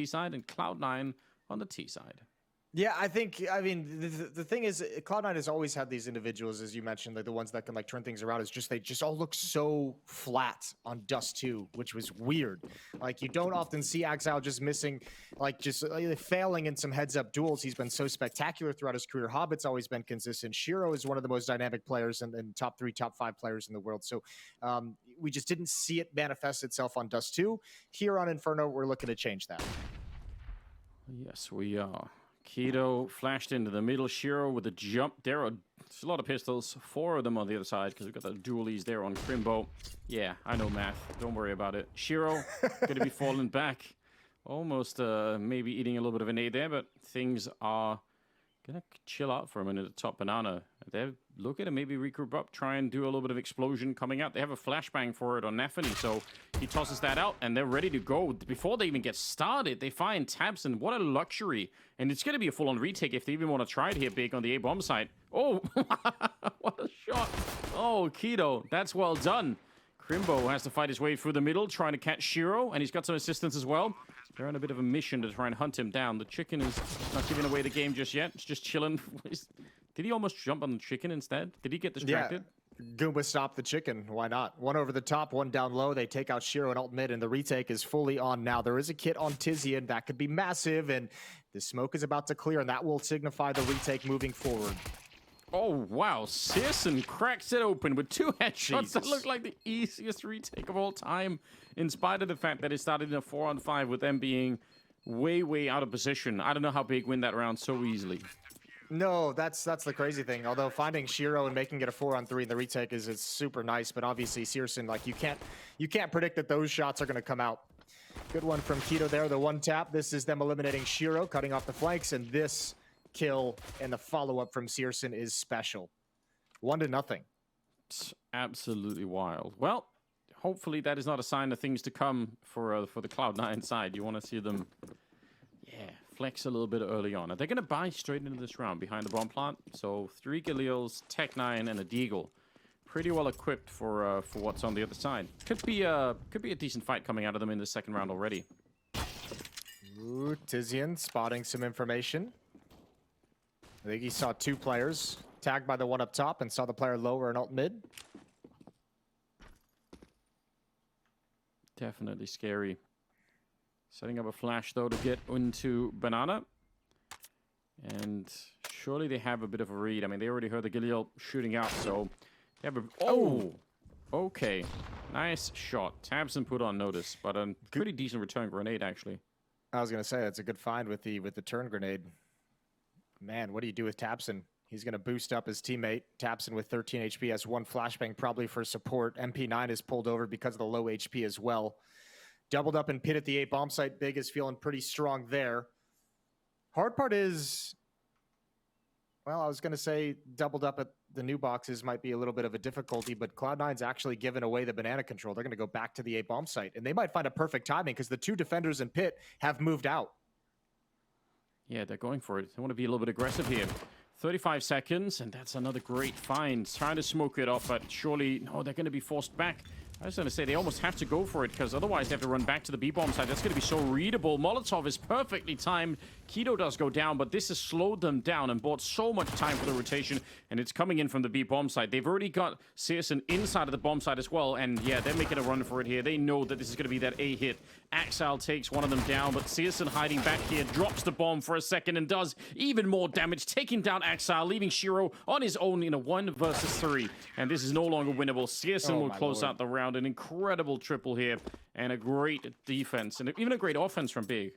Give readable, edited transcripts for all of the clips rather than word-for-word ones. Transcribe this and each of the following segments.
C side and Cloud9 on the T side. Yeah, I mean, the thing is, Cloud9 has always had these individuals, as you mentioned, like the ones that can like turn things around. Is just they just all look so flat on Dust 2, which was weird. Like you don't often see Axile just missing, like just failing in some heads-up duels. He's been so spectacular throughout his career. Hobbit's always been consistent. Shiro is one of the most dynamic players and top 3, top 5 players in the world. So we just didn't see it manifest itself on Dust 2. Here on Inferno, we're looking to change that. Yes, we are. Keto flashed into the middle. Shiro with a jump. There are a lot of pistols. 4 of them on the other side because we've got the dualies there on Crimbo. Yeah, I know math. Don't worry about it. Shiro going to be falling back. Almost maybe eating a little bit of a nade there, but things are going to chill out for a minute at top banana. They're looking to maybe regroup up, try and do a little bit of explosion coming out. They have a flashbang for it on Nafany, so he tosses that out, and they're ready to go. Before they even get started, they find Tabson. What a luxury. And it's going to be a full-on retake if they even want to try it here big on the A-bomb site. Oh, what a shot. Oh, Keto, that's well done. Crimbo has to fight his way through the middle, trying to catch Shiro, and he's got some assistance as well. They're on a bit of a mission to try and hunt him down. The chicken is not giving away the game just yet. It's just chilling. Did he almost jump on the chicken instead? Did he get distracted? Yeah. Goomba stopped the chicken. Why not? One over the top, one down low. They take out Shiro and ult mid, and the retake is fully on now. There is a kit on Tizian. That could be massive, and the smoke is about to clear, and that will signify the retake moving forward. Oh, wow. Searson cracks it open with 2 headshots. Jesus. That look like the easiest retake of all time, in spite of the fact that it started in a 4-on-5 with them being way, way out of position. I don't know how Big win that round so easily. No, that's the crazy thing. Although finding Shiro and making it a 4-on-3 in the retake is super nice, but obviously Searson, like you can't predict that those shots are going to come out. Good one from Keto there, the one tap. This is them eliminating Shiro, cutting off the flanks, and this kill and the follow-up from Searson is special. 1-0. It's absolutely wild. Well, hopefully that is not a sign of things to come for the Cloud9 side. You want to see them, flex a little bit early on. Are they going to buy straight into this round behind the bomb plant? So 3 Galils, Tech 9, and a Deagle. Pretty well equipped for what's on the other side. Could be a decent fight coming out of them in the second round already. Ooh, Tizian spotting some information. I think he saw 2 players, tagged by the one up top, and saw the player lower and ult mid. Definitely scary. Setting up a flash, though, to get into Banana. And surely they have a bit of a read. I mean, they already heard the Galil shooting out, so they have a... Oh! Okay. Nice shot. Tabson put on notice, but a pretty decent return grenade, actually. I was going to say, that's a good find with the turn grenade. Man, what do you do with Tabson? He's going to boost up his teammate. Tabson with 13 HP has 1 flashbang, probably for support. MP9 is pulled over because of the low HP as well. Doubled up and pit at the A bomb site. Big is feeling pretty strong there. Hard part is, well, I was going to say doubled up at the new boxes might be a little bit of a difficulty, but Cloud9's actually given away the banana control. They're going to go back to the A bomb site, and they might find a perfect timing because the 2 defenders in pit have moved out. Yeah, they're going for it. They want to be a little bit aggressive here. 35 seconds, and that's another great find. Trying to smoke it off, but surely, no, they're going to be forced back. I was going to say, they almost have to go for it, because otherwise they have to run back to the B-bomb side. That's going to be so readable. Molotov is perfectly timed. Keto does go down, but this has slowed them down and bought so much time for the rotation, and it's coming in from the B-bomb side. They've already got Searson inside of the bomb side as well, and yeah, they're making a run for it here. They know that this is going to be that A hit. Axile takes one of them down, but Searson hiding back here, drops the bomb for a second and does even more damage, taking down Axile, leaving Shiro on his own in a 1 versus 3. And this is no longer winnable. Searson will close out the round. An incredible triple here, and a great defense, and even a great offense from Big.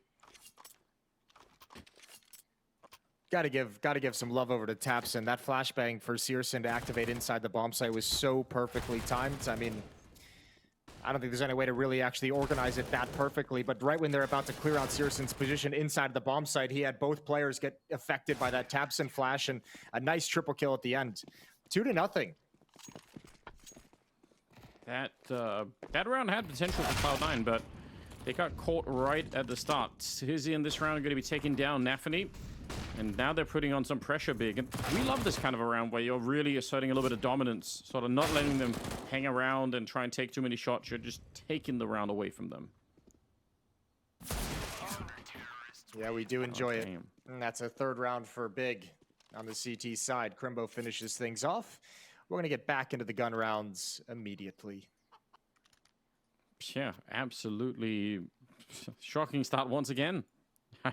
Gotta give some love over to Tabson. That flashbang for Searson to activate inside the bomb site was so perfectly timed. I mean, I don't think there's any way to really actually organize it that perfectly, but right when they're about to clear out Searson's position inside the bomb site, he had both players get affected by that Tabson flash, and a nice triple kill at the end. 2-0. That round had potential for Cloud9, but they got caught right at the start. Tizzy in this round going to be taking down Nafany, and now they're putting on some pressure Big. And we love this kind of a round where you're really asserting a little bit of dominance, sort of not letting them hang around and try and take too many shots. You're just taking the round away from them. Yeah, we do enjoy it. Damn. And that's a third round for Big on the CT side. Crimbo finishes things off. We're going to get back into the gun rounds immediately. Yeah, absolutely shocking start once again. I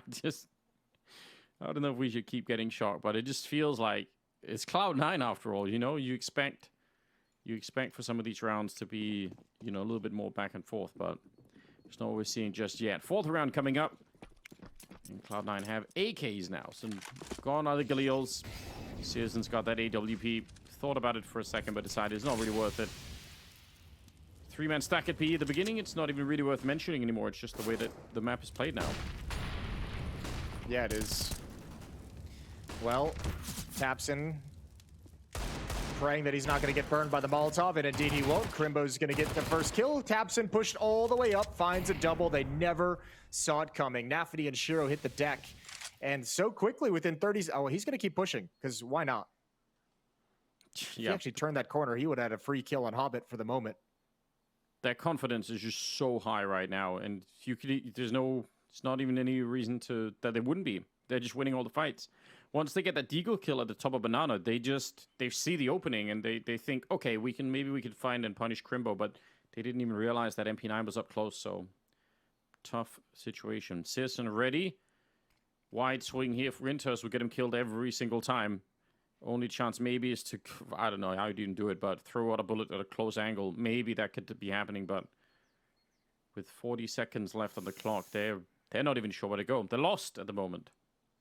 don't know if we should keep getting shocked, but it just feels like it's Cloud9 after all. You know, you expect for some of these rounds to be, you know, a little bit more back and forth, but it's not what we're seeing just yet. Fourth round coming up. And Cloud9 have AKs now. So gone are the Galils. Searson's got that AWP. Thought about it for a second, but decided it's not really worth it. 3-man stack at P at the beginning. It's not even really worth mentioning anymore. It's just the way that the map is played now. Yeah, it is. Well, Tapson praying that he's not going to get burned by the Molotov, and indeed he won't. Crimbo's going to get the first kill. Tapson pushed all the way up, finds a double. They never saw it coming. Nafany and Shiro hit the deck, and so quickly within 30... Oh, he's going to keep pushing, because why not? If he actually turned that corner, he would have had a free kill on Hobbit for the moment. Their confidence is just so high right now, and it's not even any reason that they wouldn't be. They're just winning all the fights. Once they get that deagle kill at the top of Banana, they see the opening and they think, okay, maybe we could find and punish Crimbo, but they didn't even realize that MP9 was up close, so tough situation. Searson ready. Wide swing here for Inters will get him killed every single time. Only chance maybe is to, I don't know how you didn't do it, but throw out a bullet at a close angle. Maybe that could be happening, but with 40 seconds left on the clock, they're not even sure where to go. They're lost at the moment.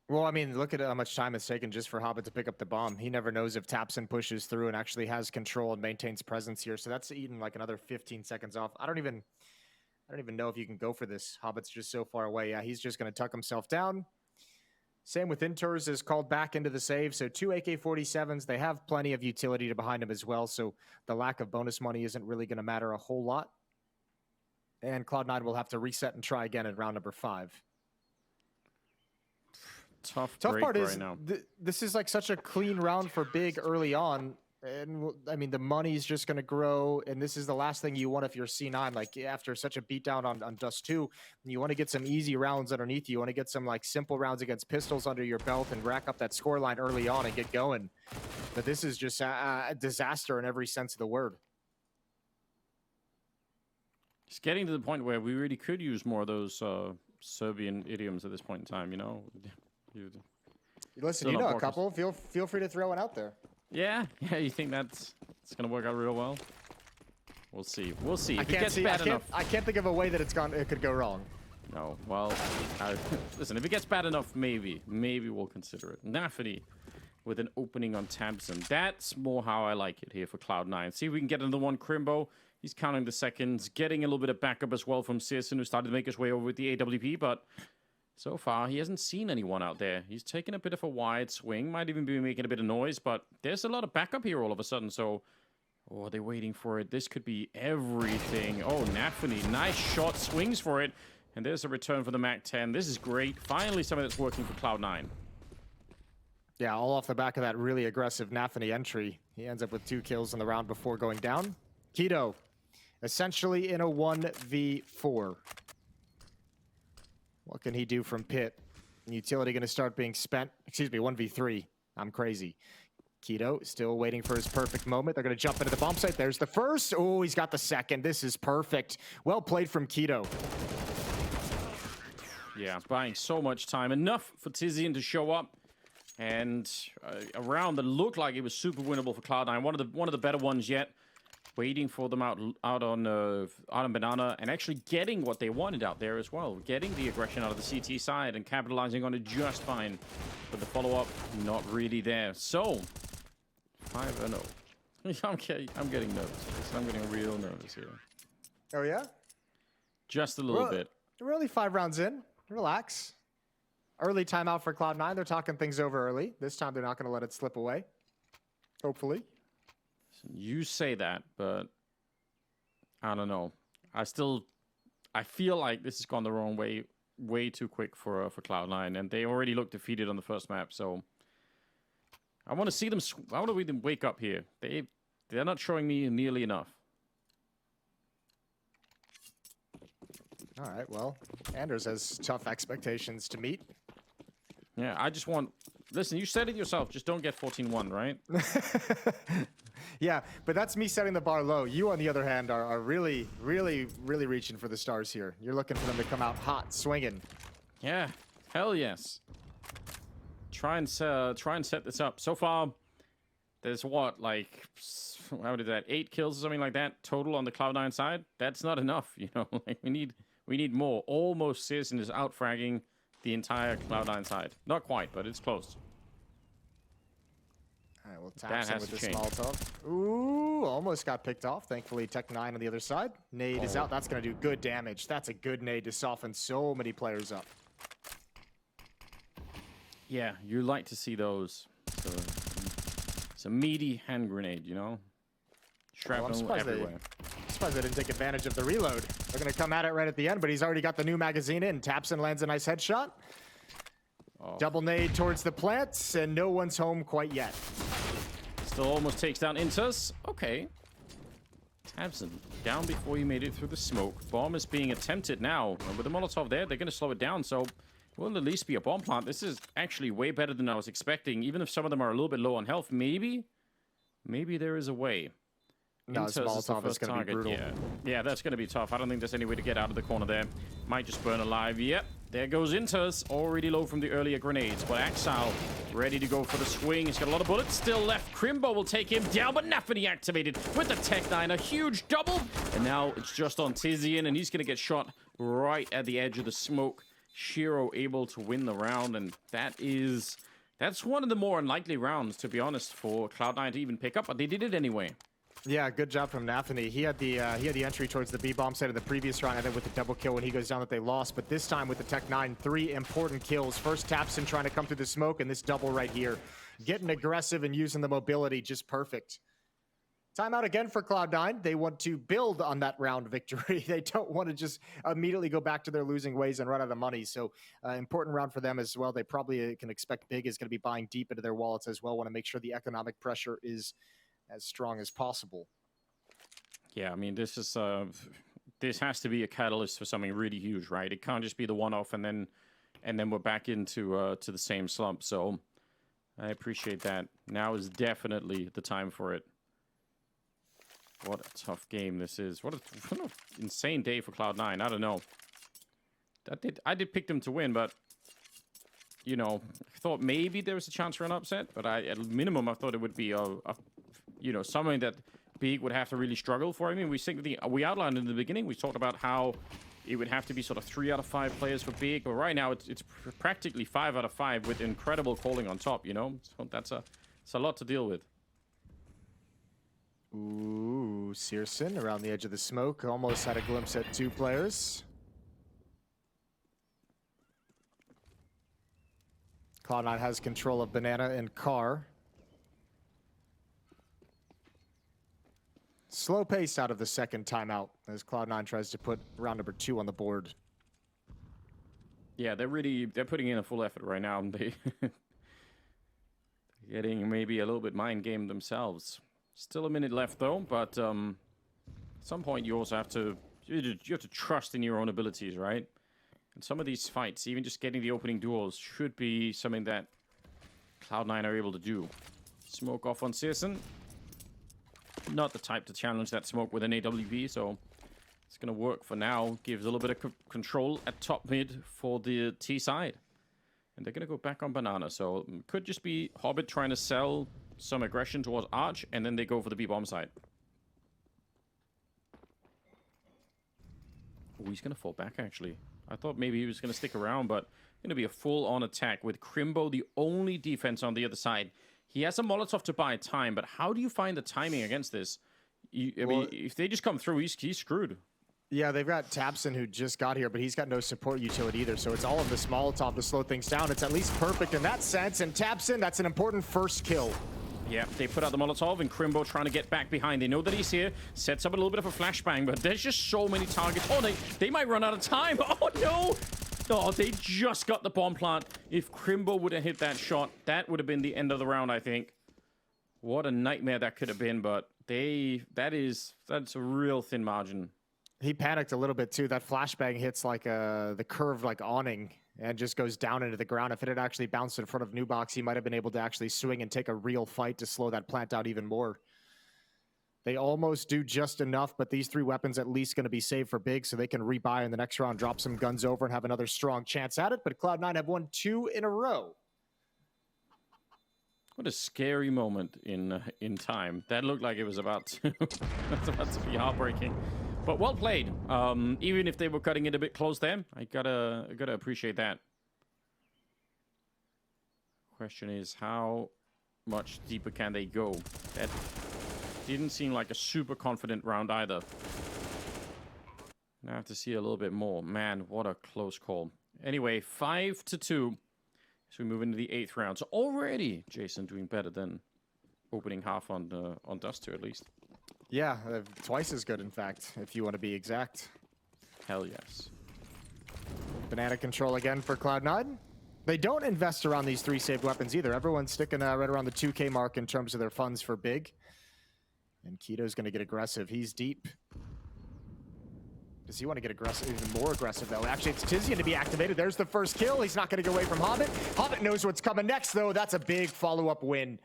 Well, I mean, look at how much time it's taken just for Hobbit to pick up the bomb. He never knows if Tapson pushes through and actually has control and maintains presence here. So that's eaten like another 15 seconds off. I don't even know if you can go for this. Hobbit's just so far away. Yeah, he's just going to tuck himself down. Same with Inters, is called back into the save. So 2 AK-47s. They have plenty of utility to behind him as well. So the lack of bonus money isn't really going to matter a whole lot. And Cloud9 will have to reset and try again in round number 5. Tough part is right now. This is like such a clean round for Big early on, and I mean the money's just going to grow, and this is the last thing you want if you're C9. Like after such a beatdown on Dust 2, you want to get some easy rounds underneath you. You want to get some like simple rounds against pistols under your belt and rack up that score line early on and get going. But this is just a disaster in every sense of the word. It's getting to the point where we really could use more of those Serbian idioms at this point in time, you know? Listen, you know a couple. Feel free to throw one out there. Yeah, you think it's going to work out real well? We'll see. We'll see. I can't think of a way that it could go wrong. No, well, listen, if it gets bad enough, maybe we'll consider it. Nafany with an opening on Tabson. That's more how I like it here for Cloud9. See if we can get another one. Crimbo, he's counting the seconds, getting a little bit of backup as well from Searson, who started to make his way over with the AWP, but so far, he hasn't seen anyone out there. He's taking a bit of a wide swing, might even be making a bit of noise, but there's a lot of backup here all of a sudden, so... Oh, they're waiting for it. This could be everything. Oh, Nafany, nice shot, swings for it, and there's a return for the MAC-10. This is great. Finally, something that's working for Cloud9. Yeah, all off the back of that really aggressive Nafany entry. He ends up with 2 kills in the round before going down. Keto, essentially in a 1v4. What can he do from pit? Utility going to start being spent. Excuse me, 1v3. I'm crazy. Keto still waiting for his perfect moment. They're going to jump into the bomb site. There's the first. Oh, he's got the second. This is perfect. Well played from Keto. Yeah, buying so much time. Enough for Tizian to show up. And a round that looked like it was super winnable for Cloud9. One of the better ones yet. Waiting for them out on Banana and actually getting what they wanted out there as well. Getting the aggression out of the CT side and capitalizing on it just fine. But the follow-up, not really there. So, 5-0. I'm getting nervous. I'm getting real nervous here. Oh, yeah? Just a little bit. We're only 5 rounds in. Relax. Early timeout for Cloud9. They're talking things over early. This time they're not going to let it slip away. Hopefully. You say that, but I don't know. I feel like this has gone the wrong way too quick for Cloud9, and they already looked defeated on the first map. So I want to see them. I want to see them wake up here. They're not showing me nearly enough. All right, well, Anders has tough expectations to meet. Yeah, I just want... Listen, you said it yourself. Just don't get 14-1, right? Yeah, but that's me setting the bar low. You, on the other hand, are really, really, really reaching for the stars here. You're looking for them to come out hot, swinging. Yeah, hell yes. Try and set this up. So far, there's what, like, how did that, 8 kills or something like that total on the Cloud9 side? That's not enough, you know. Like, we need more. Almost Citizen is out fragging the entire Cloud9 side. Not quite, but it's close. All right, well, Tapson with the Molotov. Ooh, almost got picked off. Thankfully, Tech9 on the other side. Nade is out. That's going to do good damage. That's a good nade to soften so many players up. Yeah, you like to see those. So, it's a meaty hand grenade, you know? Shrapnel everywhere. I'm surprised they didn't take advantage of the reload. They're going to come at it right at the end, but he's already got the new magazine in. Tapson lands a nice headshot. Oh. Double nade towards the plants, and no one's home quite yet. Still almost takes down Intus. Okay. Tapson down before you made it through the smoke. Bomb is being attempted now. And with the Molotov there, they're going to slow it down, so it will at least be a bomb plant. This is actually way better than I was expecting. Even if some of them are a little bit low on health, maybe there is a way. No, this Molotov is going to be brutal. Yeah, that's going to be tough. I don't think there's any way to get out of the corner there. Might just burn alive. Yep, there goes Intus. Already low from the earlier grenades. But Axal ready to go for the swing. He's got a lot of bullets still left. Crimbo will take him down, but Nafany activated with the Tech9. A huge double. And now it's just on Tizian, and he's going to get shot right at the edge of the smoke. Shiro able to win the round, and that's one of the more unlikely rounds, to be honest, for Cloud9 to even pick up, but they did it anyway. Yeah, good job from Nafany. He had the entry towards the B-bomb site in the previous round, and then with the double kill when he goes down that they lost. But this time with the Tech9, 3 important kills. First, Tapson trying to come through the smoke, and this double right here. Getting aggressive and using the mobility just perfect. Timeout again for Cloud9. They want to build on that round victory. They don't want to just immediately go back to their losing ways and run out of money. So important round for them as well. They probably can expect Big is going to be buying deep into their wallets as well. Want to make sure the economic pressure is as strong as possible. Yeah, I mean, this has to be a catalyst for something really huge, right? It can't just be the one-off and then we're back into to the same slump. So I appreciate that. Now is definitely the time for it. What a tough game this is. What an insane day for Cloud9. I don't know. I did pick them to win, but you know, I thought maybe there was a chance for an upset, but at minimum I thought it would be something that Big would have to really struggle for. I mean, we outlined in the beginning, we talked about how it would have to be sort of 3 out of 5 players for Big, but right now it's practically 5 out of 5 with incredible calling on top, you know? So it's a lot to deal with. Ooh, Searson around the edge of the smoke. Almost had a glimpse at 2 players. Cloud9 has control of Banana and Car. Slow pace out of the second timeout as Cloud9 tries to put round number 2 on the board. Yeah, they're putting in a full effort right now. They're getting maybe a little bit mind game themselves. Still a minute left though, but at some point you also have to trust in your own abilities, right? And some of these fights, even just getting the opening duels, should be something that Cloud9 are able to do. Smoke off on Searson. Not the type to challenge that smoke with an AWP, so it's going to work for now. Gives a little bit of control at top mid for the T side. And they're going to go back on Banana, so it could just be Hobbit trying to sell some aggression towards Arch, and then they go for the B-bomb side. Oh, he's going to fall back, actually. I thought maybe he was going to stick around, but going to be a full-on attack with Crimbo, the only defense on the other side. He has a Molotov to buy time, but how do you find the timing against this? I mean, if they just come through, he's screwed. Yeah, they've got Tapson who just got here, but he's got no support utility either, so it's all of this Molotov to slow things down. It's at least perfect in that sense, and Tapson, that's an important first kill. Yeah, they put out the Molotov, and Crimbo trying to get back behind. They know that he's here, sets up a little bit of a flashbang, but there's just so many targets. Oh, they might run out of time. Oh, no! Oh, they just got the bomb plant. If Crimbo would have hit that shot, that would have been the end of the round, I think. What a nightmare that could have been, but that's a real thin margin. He panicked a little bit too. That flashbang hits like the curved like awning and just goes down into the ground. If it had actually bounced in front of Nubox, he might have been able to actually swing and take a real fight to slow that plant out even more. They almost do just enough, but these 3 weapons at least going to be saved for Big, so they can rebuy in the next round, drop some guns over, and have another strong chance at it. But Cloud9 have won 2 in a row. What a scary moment in time. That looked like it was about to, that's about to be heartbreaking. But well played. Even if they were cutting it a bit close there, I gotta appreciate that. Question is, how much deeper can they go? That didn't seem like a super confident round either. I have to see a little bit more. Man, what a close call. Anyway, 5-2. So we move into the 8th round. So already, Jason doing better than opening half on Duster at least. Yeah, twice as good, in fact, if you want to be exact. Hell yes. Banana control again for Cloud9. They don't invest around these 3 saved weapons either. Everyone's sticking right around the 2K mark in terms of their funds for Big. And Keto's going to get aggressive. He's deep. Does he want to get aggressive, even more aggressive, though? Actually, it's Tizian to be activated. There's the first kill. He's not going to get away from Hobbit. Hobbit knows what's coming next, though. That's a big follow-up win.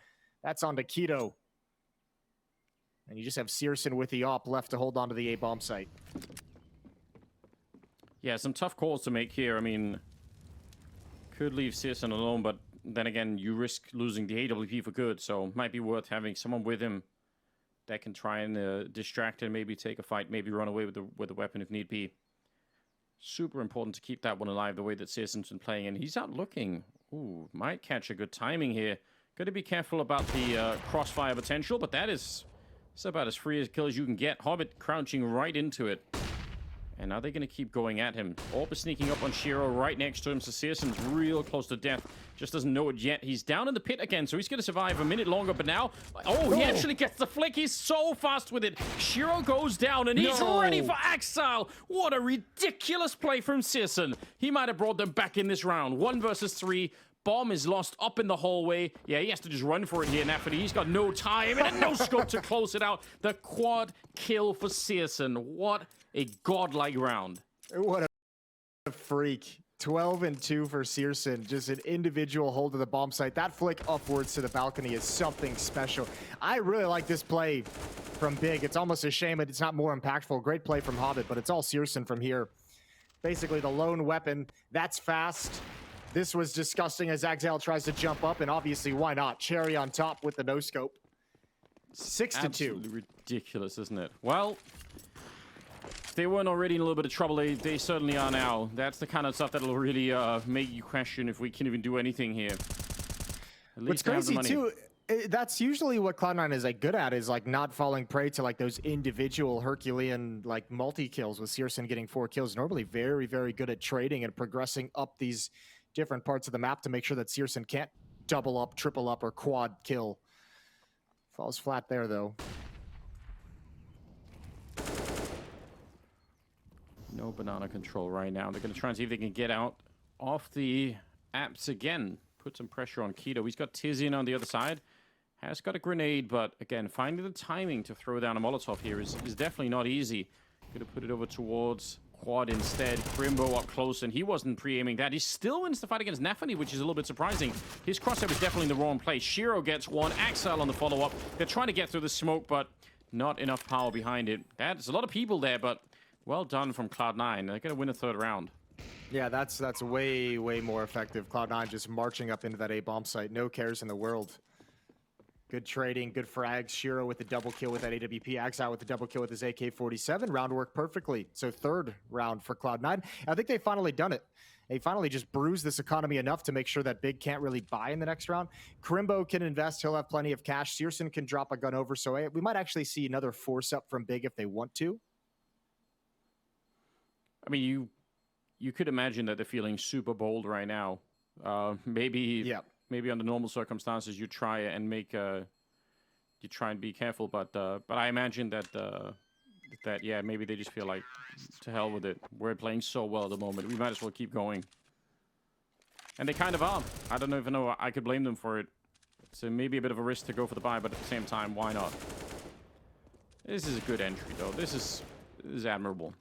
That's on to Keto. And you just have Searson with the op left to hold on to the A-bomb site. Yeah, some tough calls to make here. I mean, could leave Searson alone, but then again, you risk losing the AWP for good, so it might be worth having someone with him that can try and distract him, maybe take a fight, maybe run away with the weapon if need be. Super important to keep that one alive the way that Searson's been playing, and he's out looking. Ooh, might catch a good timing here. Got to be careful about the crossfire potential, but that is it's about as free a kill as you can get. Hobbit crouching right into it. And now they're going to keep going at him. Orb is sneaking up on Shiro right next to him, so Searson's real close to death. Just doesn't know it yet. He's down in the pit again, so he's going to survive a minute longer, but now... Oh, he actually gets the flick. He's so fast with it. Shiro goes down, and he's ready for Exile. What a ridiculous play from Searson. He might have brought them back in this round. 1 versus 3. Bomb is lost up in the hallway. Yeah, he has to just run for it here, Nafferty. He's got no time and no scope to close it out. The quad kill for Searson. What a godlike round. What a freak. 12-2 for Searson. Just an individual hold of the bomb site. That flick upwards to the balcony is something special. I really like this play from Big. It's almost a shame that it's not more impactful. Great play from Hobbit, but it's all Searson from here. Basically the lone weapon. That's fast. This was disgusting as Exile tries to jump up, and obviously, why not? Cherry on top with the no-scope. 6-2. Absolutely ridiculous, isn't it? Well, if they weren't already in a little bit of trouble, they certainly are now. That's the kind of stuff that'll really make you question if we can even do anything here. At What's crazy, too, that's usually what Cloud9 is like good at, is like not falling prey to like those individual Herculean like multi-kills, with Searson getting 4 kills. Normally very, very good at trading and progressing up these different parts of the map to make sure that Searson can't double up, triple up, or quad kill. Falls flat there, though. No banana control right now. They're going to try and see if they can get out off the apps again. Put some pressure on Keto. He's got Tizian on the other side. Has got a grenade, but again, finding the timing to throw down a Molotov here is definitely not easy. Going to put it over towards Quad instead. Crimbo up close, and he wasn't pre-aiming that. He still wins the fight against Nafani, which is a little bit surprising. His crosshair was definitely in the wrong place. Shiro gets one. Axel on the follow-up. They're trying to get through the smoke, but not enough power behind it. There's a lot of people there, but well done from Cloud9. They're going to win a 3rd round. Yeah, that's way, way more effective. Cloud9 just marching up into that A-bomb site. No cares in the world. Good trading, good frags. Shiro with the double kill with that AWP. Axel with the double kill with his AK-47. Round worked perfectly. So 3rd round for Cloud9. I think they've finally done it. They finally just bruised this economy enough to make sure that Big can't really buy in the next round. Crimbo can invest. He'll have plenty of cash. Searson can drop a gun over. So we might actually see another force up from Big if they want to. I mean, you could imagine that they're feeling super bold right now. Maybe under normal circumstances you try and make you try and be careful, but I imagine that yeah, maybe they just feel like to hell with it. We're playing so well at the moment. We might as well keep going. And they kind of are. I don't even know I could blame them for it. So maybe a bit of a risk to go for the buy, but at the same time, why not? This is a good entry though. This is is admirable.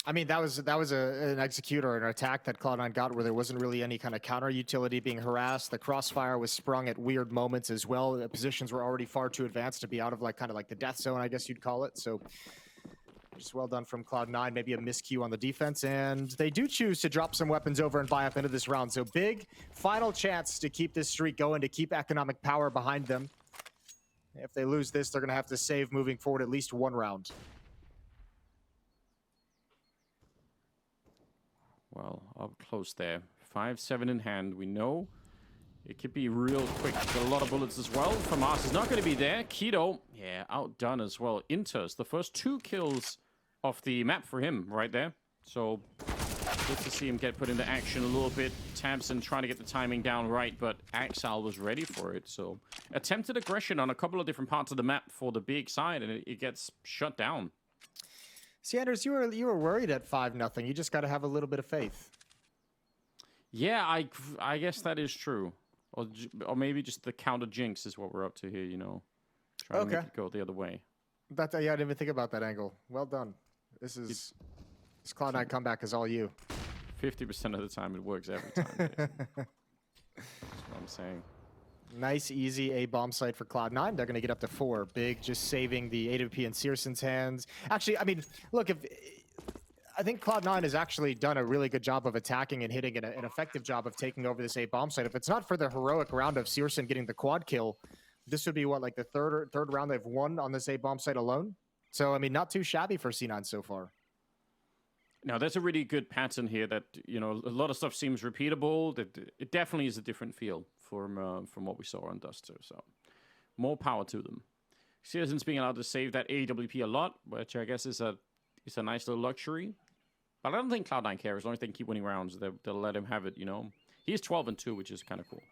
I mean, that was an execute or an attack that Cloud9 got where there wasn't really any kind of counter utility being harassed. The crossfire was sprung at weird moments as well. The positions were already far too advanced to be out of like kind of like the death zone, I guess you'd call it. So just well done from Cloud9. Maybe a miscue on the defense, and they do choose to drop some weapons over and buy up into this round. So big final chance to keep this streak going, to keep economic power behind them. If they lose this, they're going to have to save moving forward at least one round. Well, up close there. 5-7 in hand. We know it could be real quick. Got a lot of bullets as well. From us is not going to be there. Keto, yeah, outdone as well. Inters, the first 2 kills off the map for him right there. So good to see him get put into action a little bit. Tabson trying to get the timing down right, but Axal was ready for it. So attempted aggression on a couple of different parts of the map for the big side, and it gets shut down. See, Anders, you were worried at 5-0. You just got to have a little bit of faith. Yeah, I guess that is true. Or maybe just the counter jinx is what we're up to here, you know. Trying to make it go the other way. Yeah, I didn't even think about that angle. Well done. This Cloud9 comeback is all you. 50% of the time it works every time. That's what I'm saying. Nice, easy A bomb site for Cloud9. They're going to get up to 4. Big, just saving the AWP and Searson's hands. Actually, I mean, look, I think Cloud9 has actually done a really good job of attacking and hitting an effective job of taking over this A bomb site. If it's not for the heroic round of Searson getting the quad kill, this would be what, like the third round they've won on this A bomb site alone. So, I mean, not too shabby for C9 so far. Now, there's a really good pattern here that, you know, a lot of stuff seems repeatable. That it definitely is a different feel from what we saw on Duster. So, more power to them. Searson's being allowed to save that AWP a lot, which I guess is a nice little luxury. But I don't think Cloud9 cares. As long as they can keep winning rounds, they'll let him have it, you know. He's 12-2, which is kind of cool.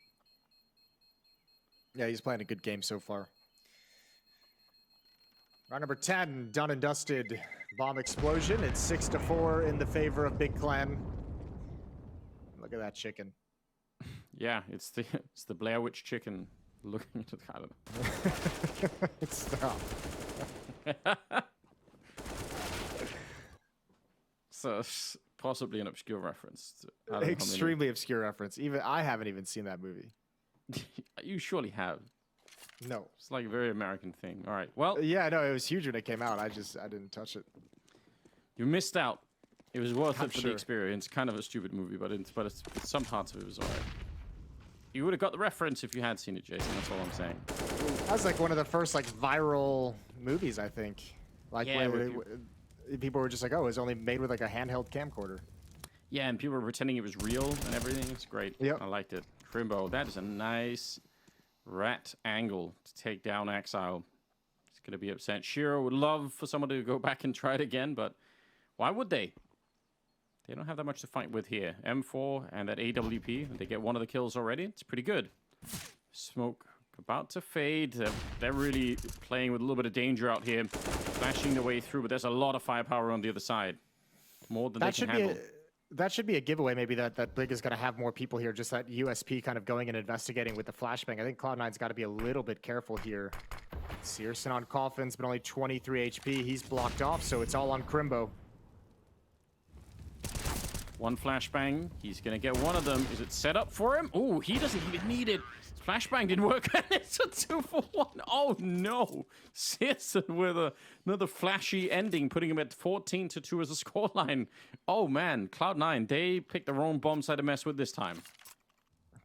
Yeah, he's playing a good game so far. Round number 10, done and dusted. Bomb explosion. It's 6-4 in the favor of Big Clan. Look at that chicken. Yeah, it's the Blair Witch chicken looking into the kind of. Stop. So possibly an obscure reference. Extremely obscure reference. Even I haven't even seen that movie. You surely have. No. It's like a very American thing. All right. Well. Yeah, no, it was huge when it came out. I didn't touch it. You missed out. It was worth it for sure. the experience. Kind of a stupid movie, but some parts of it was alright. You would have got the reference if you had seen it, Jason. That's all I'm saying. That was like one of the first like viral movies, I think. Like yeah, people were just like, "Oh, it was only made with like a handheld camcorder." Yeah, and people were pretending it was real and everything. It's great. Yep. I liked it. Crimbo, that is a nice rat angle to take down Exile. He's going to be upset. Shiro would love for someone to go back and try it again, but why would they? They don't have that much to fight with here. M4 and that AWP, they get one of the kills already. It's pretty good. Smoke about to fade. They're really playing with a little bit of danger out here. Flashing their way through, but there's a lot of firepower on the other side. More than they can handle. That should be a giveaway, maybe, that Big is going to have more people here. Just that USP kind of going and investigating with the flashbang. I think Cloud9's got to be a little bit careful here. Searson on Coffins, but only 23 HP. He's blocked off, so it's all on Crimbo. One flashbang. He's going to get one of them. Is it set up for him? Oh, he doesn't even need it. Flashbang didn't work. It's a 2-for-1. Oh, no. Searson with another flashy ending, putting him at 14-2 as a scoreline. Oh, man. Cloud9, they picked the wrong bomb site to mess with this time.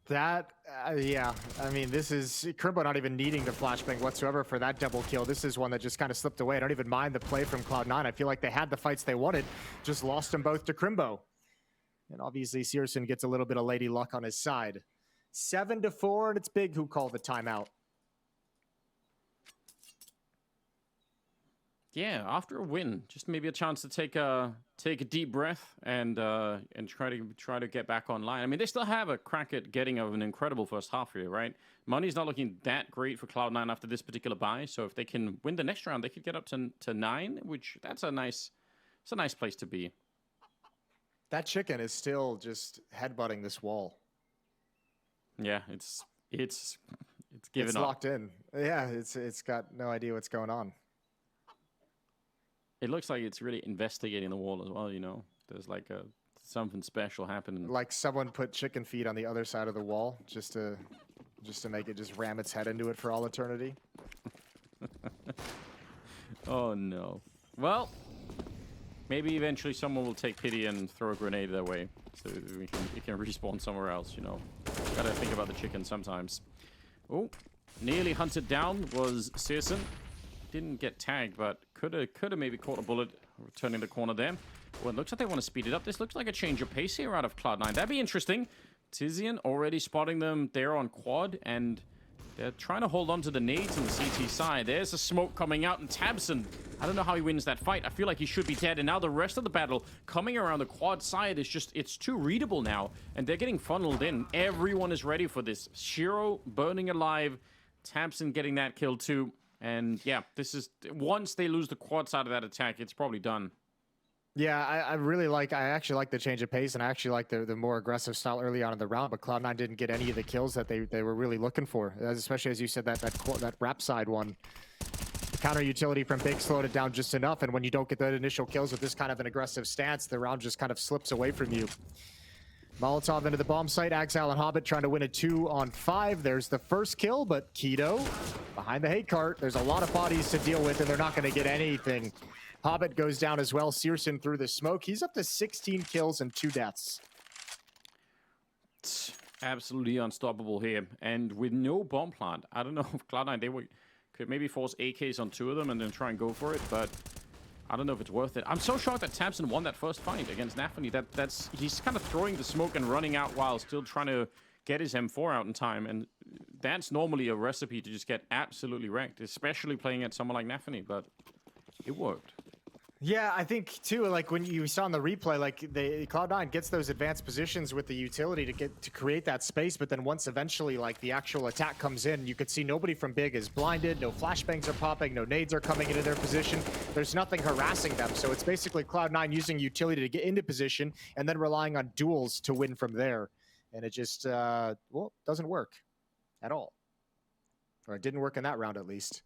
That, yeah. I mean, this is Crimbo not even needing the flashbang whatsoever for that double kill. This is one that just kind of slipped away. I don't even mind the play from Cloud9. I feel like they had the fights they wanted, just lost them both to Crimbo. And obviously, Searson gets a little bit of lady luck on his side. 7-4, and it's Big who called the timeout. Yeah, after a win, just maybe a chance to take a deep breath and try to get back online. I mean, they still have a crack at getting an incredible first half here, right? Money's not looking that great for Cloud9 after this particular buy. So if they can win the next round, they could get up to 9, which it's a nice place to be. That chicken is still just headbutting this wall. Yeah, it's given it's up. Locked in. Yeah, it's got no idea what's going on. It looks like it's really investigating the wall as well, you know? There's like something special happening. Like someone put chicken feet on the other side of the wall just to make it just ram its head into it for all eternity. Oh, no. Well, maybe eventually someone will take pity and throw a grenade their way so it can respawn somewhere else, you know? Gotta think about the chicken sometimes. Oh, nearly hunted down was Searson. Didn't get tagged, but could have maybe caught a bullet turning the corner there. Well, it looks like they want to speed it up. This looks like a change of pace here out of Cloud9. That'd be interesting. Tizian already spotting them there on quad, and they're trying to hold on to the nades on the CT side. There's a smoke coming out, and Tabson, I don't know how he wins that fight. I feel like he should be dead, and now the rest of the battle coming around the quad side is just, it's too readable now, and they're getting funneled in. Everyone is ready for this. Shiro burning alive, Tabson getting that kill too, and yeah, this is, once they lose the quad side of that attack, it's probably done. Yeah, I actually like the change of pace, and I actually like the more aggressive style early on in the round, but Cloud9 didn't get any of the kills that they were really looking for, especially as you said, that wrap side one. The counter utility from Big slowed it down just enough, and when you don't get the initial kills with this kind of an aggressive stance, the round just kind of slips away from you. Molotov into the bomb site, Axile and Hobbit trying to win a 2-on-5. There's the first kill, but Keto behind the hate cart. There's a lot of bodies to deal with, and they're not going to get anything. Hobbit goes down as well. Searson through the smoke. He's up to 16 kills and 2 deaths. It's absolutely unstoppable here. And with no bomb plant, I don't know if Cloud9, could maybe force AKs on 2 of them and then try and go for it, but I don't know if it's worth it. I'm so shocked that Tabson won that first fight against Nafany. He's kind of throwing the smoke and running out while still trying to get his M4 out in time, and that's normally a recipe to just get absolutely wrecked, especially playing at someone like Nafany, but it worked. Yeah, I think too, like when you saw in the replay, like Cloud9 gets those advanced positions with the utility to create that space, but then once eventually like the actual attack comes in, you could see nobody from Big is blinded, no flashbangs are popping, no nades are coming into their position. There's nothing harassing them, so it's basically Cloud9 using utility to get into position and then relying on duels to win from there. And it just, well, doesn't work at all. Or it didn't work in that round at least.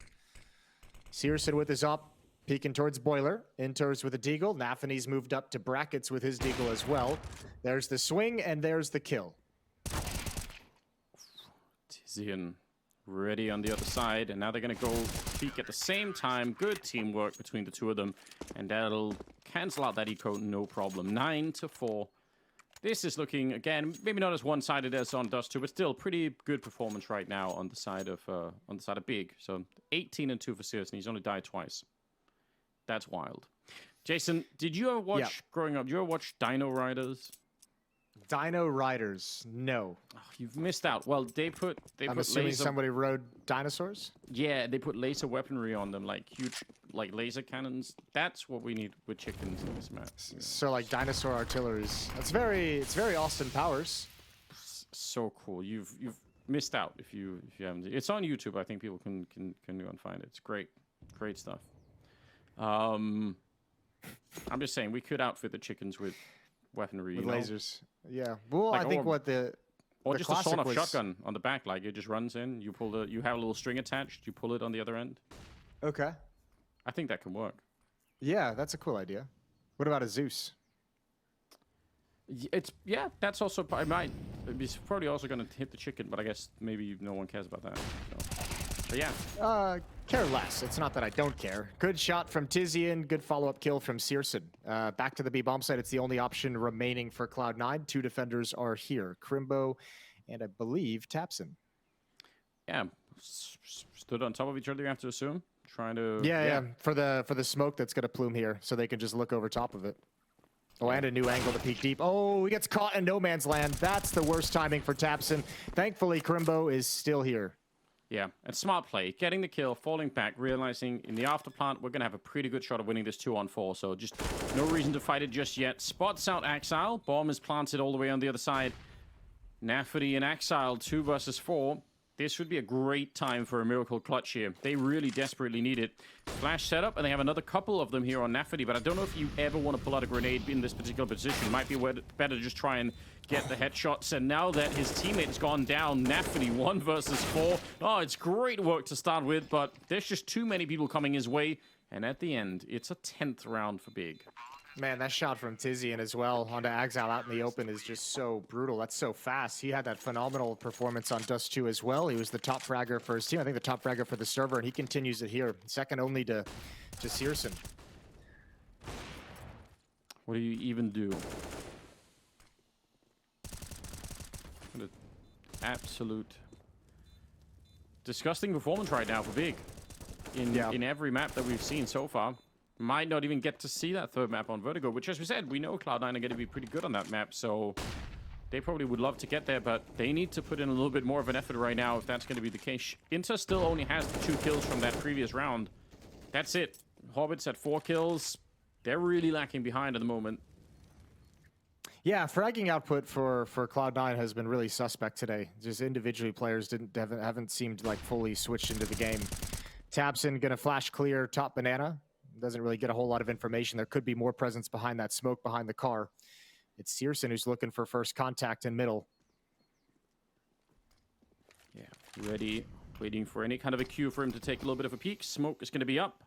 Searson with his op. Peeking towards Boiler. Enters with a deagle. Nafany's moved up to brackets with his deagle as well. There's the swing, and there's the kill. Tizian ready on the other side, and now they're going to go peek at the same time. Good teamwork between the two of them, and that'll cancel out that eco, no problem. 9-4. This is looking, again, maybe not as one-sided as on Dust 2, but still pretty good performance right now on the side of Big. So 18-2 for Searson. He's only died twice. That's wild. Jason, did you ever watch, growing up, did you ever watch Dino Riders? Dino Riders, no. Oh, you've missed out. Well, I'm assuming somebody rode dinosaurs? Yeah, they put laser weaponry on them, like huge, like laser cannons. That's what we need with chickens in this map. Yeah. So like dinosaur artilleries. It's very Austin Powers. So cool. You've missed out if you haven't. It's on YouTube. I think people can go and find it. It's great stuff. I'm just saying we could outfit the chickens with weaponry, with lasers. Yeah. Well, like, I think or just a sawn-off was... shotgun on the back, like it just runs in. You have a little string attached. You pull it on the other end. Okay. I think that can work. Yeah, that's a cool idea. What about a Zeus? That's also it's probably also going to hit the chicken, but I guess maybe no one cares about that. So. But yeah. Care less. It's not that I don't care. Good shot from Tizian. Good follow-up kill from Searson. Back to the B bomb site. It's the only option remaining for Cloud9. 2 defenders are here. Crimbo and I believe Tabson. Yeah. Stood on top of each other, you have to assume. Trying to... Yeah. For the smoke that's going to plume here so they can just look over top of it. Oh, and a new angle to peek deep. Oh, he gets caught in no man's land. That's the worst timing for Tabson. Thankfully, Crimbo is still here. Yeah, and smart play. Getting the kill, falling back, realizing in the afterplant, we're going to have a pretty good shot of winning this 2-on-4. So just no reason to fight it just yet. Spots out Axile. Bomb is planted all the way on the other side. Nafany and Axile, 2 versus 4. This would be a great time for a miracle clutch here. They really desperately need it. Flash setup, and they have another couple of them here on Nafany, but I don't know if you ever want to pull out a grenade in this particular position. It might be better to just try and get the headshots. And now that his teammate has gone down, Nafany 1 versus 4. Oh, it's great work to start with, but there's just too many people coming his way. And at the end, it's a 10th round for Big. Man, that shot from Tizian as well onto Axal out in the open is just so brutal. That's so fast. He had that phenomenal performance on Dust 2 as well. He was the top fragger for his team. I think the top fragger for the server, and he continues it here. Second only to Searson. What do you even do? What an absolute disgusting performance right now for Big. In every map that we've seen so far. Might not even get to see that third map on Vertigo, which, as we said, we know Cloud9 are going to be pretty good on that map, so they probably would love to get there, but they need to put in a little bit more of an effort right now if that's going to be the case. Inter still only has the 2 kills from that previous round. That's it. Hobbits at 4 kills. They're really lacking behind at the moment. Yeah, fragging output for Cloud9 has been really suspect today. Just individually, players haven't seemed like fully switched into the game. tabseN gonna flash clear top banana. Doesn't really get a whole lot of information. There could be more presence behind that smoke behind the car. It's Searson who's looking for first contact in middle. Yeah, ready, waiting for any kind of a cue for him to take a little bit of a peek. Smoke is going to be up.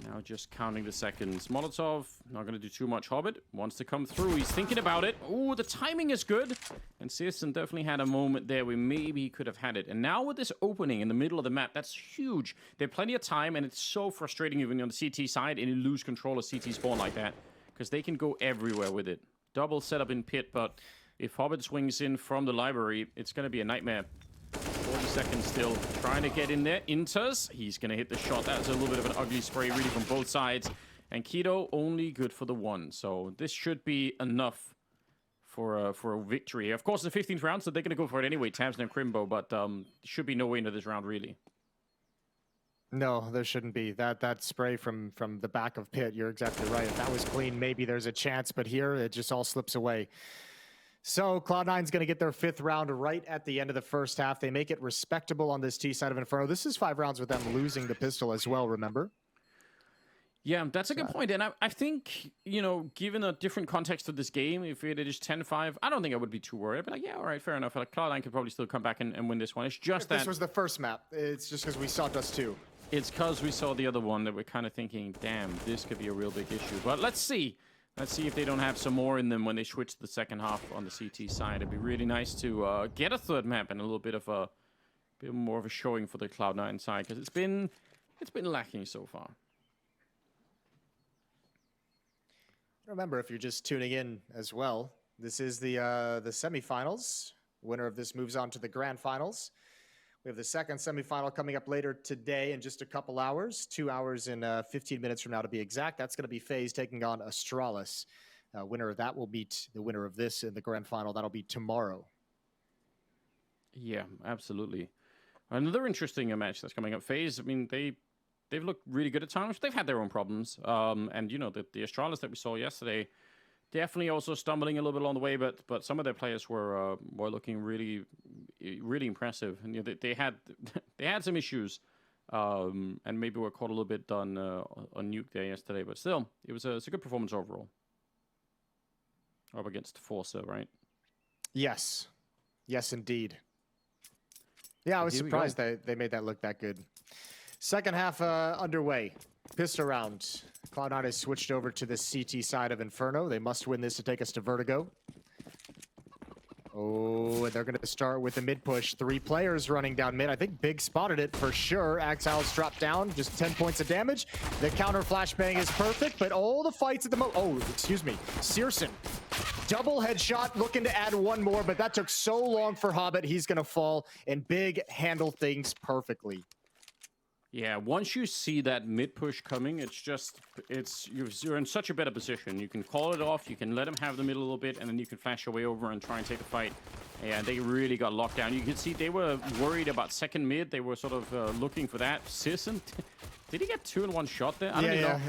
Now just counting the seconds. Molotov, not going to do too much. Hobbit wants to come through. He's thinking about it. Oh, the timing is good. And Searson definitely had a moment there where maybe he could have had it. And now with this opening in the middle of the map, that's huge. They have plenty of time, and it's so frustrating even on the CT side, and you lose control of CT spawn like that. Because they can go everywhere with it. Double setup in pit, but if Hobbit swings in from the library, it's going to be a nightmare. 40 seconds still. Trying to get in there. Inters. He's going to hit the shot. That's a little bit of an ugly spray, really, from both sides. And Keto only good for the 1. So this should be enough for a victory. Of course, the 15th round, so they're going to go for it anyway, tabseN and Crimbo. But should be no way into this round, really. No, there shouldn't be. That spray from the back of pit, you're exactly right. If that was clean, maybe there's a chance. But here, it just all slips away. So Cloud9's going to get their 5th round right at the end of the first half. They make it respectable on this T side of Inferno. This is 5 rounds with them losing the pistol as well, remember? Yeah, that's a good point. And I think, you know, given a different context of this game, if it is 10-5, I don't think I would be too worried. But like, yeah, all right, fair enough. Like, Cloud9 could probably still come back and win this one. It's just that... This was the first map. It's just because we saw Dust 2. It's because we saw the other one that we're kind of thinking, damn, this could be a real big issue. But let's see. Let's see if they don't have some more in them when they switch to the second half on the CT side. It'd be really nice to get a third map and a little bit more of a showing for the Cloud9 side, because it's been lacking so far. Remember, if you're just tuning in as well, this is the semifinals. Winner of this moves on to the grand finals. We have the second semifinal coming up later today in just a couple hours. 2 hours and 15 minutes from now to be exact. That's going to be FaZe taking on Astralis. Winner of that will beat the winner of this in the grand final. That'll be tomorrow. Yeah, absolutely. Another interesting match that's coming up. FaZe, I mean, they've looked really good at times. They've had their own problems. And, you know, the Astralis that we saw yesterday, definitely also stumbling a little bit along the way, but some of their players were looking really, really impressive. And you know, they had some issues, and maybe were caught a little bit on Nuke there yesterday. But still, it's a good performance overall. Up against Forza, right? Yes, indeed. Yeah, I was surprised they made that look that good. Second half underway. Pistol round. Cloud9 has switched over to the CT side of Inferno. They must win this to take us to Vertigo. Oh, and they're going to start with the mid push. 3 players running down mid. I think Big spotted it for sure. Axal's dropped down, just 10 points of damage. The counter flashbang is perfect, but all the fights at the Searson. Double headshot, looking to add one more, but that took so long for Hobbit. He's going to fall, and Big handled things perfectly. Yeah, once you see that mid push coming, you're in such a better position. You can call it off, you can let them have the middle a little bit, and then you can flash your way over and try and take a fight. And they really got locked down. You can see they were worried about second mid. They were sort of looking for that. Searson, did he get 2 in one shot there? I don't know.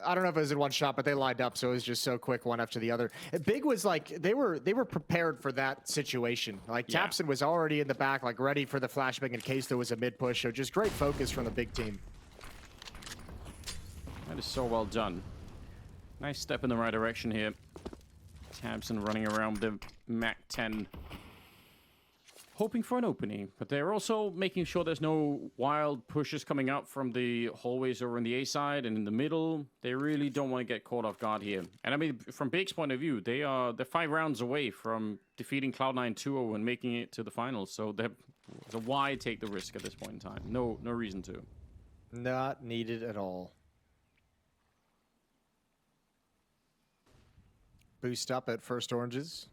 I don't know if it was in one shot, but they lined up, so it was just so quick, one after the other. Big was like, they were prepared for that situation. Like, tabseN was already in the back, like, ready for the flashbang in case there was a mid push. So just great focus from the Big team. That is so well done. Nice step in the right direction here. tabseN running around with the Mac 10. hoping for an opening, but they're also making sure there's no wild pushes coming up from the hallways over in the A side and in the middle. They really don't want to get caught off guard here. And I mean, from Bake's point of view, they're 5 rounds away from defeating Cloud9 2-0 and making it to the finals. So why take the risk at this point in time? No reason to. Not needed at all. Boost up at first oranges.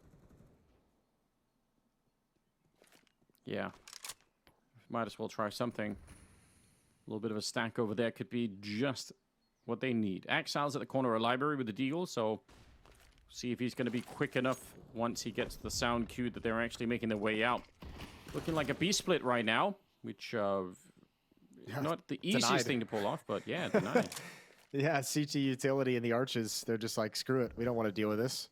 Yeah. Might as well try something. A little bit of a stack over there could be just what they need. Axile's at the corner of library with the deagle, so see if he's going to be quick enough once he gets the sound cue that they're actually making their way out. Looking like a B split right now, which not the easiest thing to pull off, but yeah, denied. Yeah, CT utility and the arches, they're just like, screw it. We don't want to deal with this.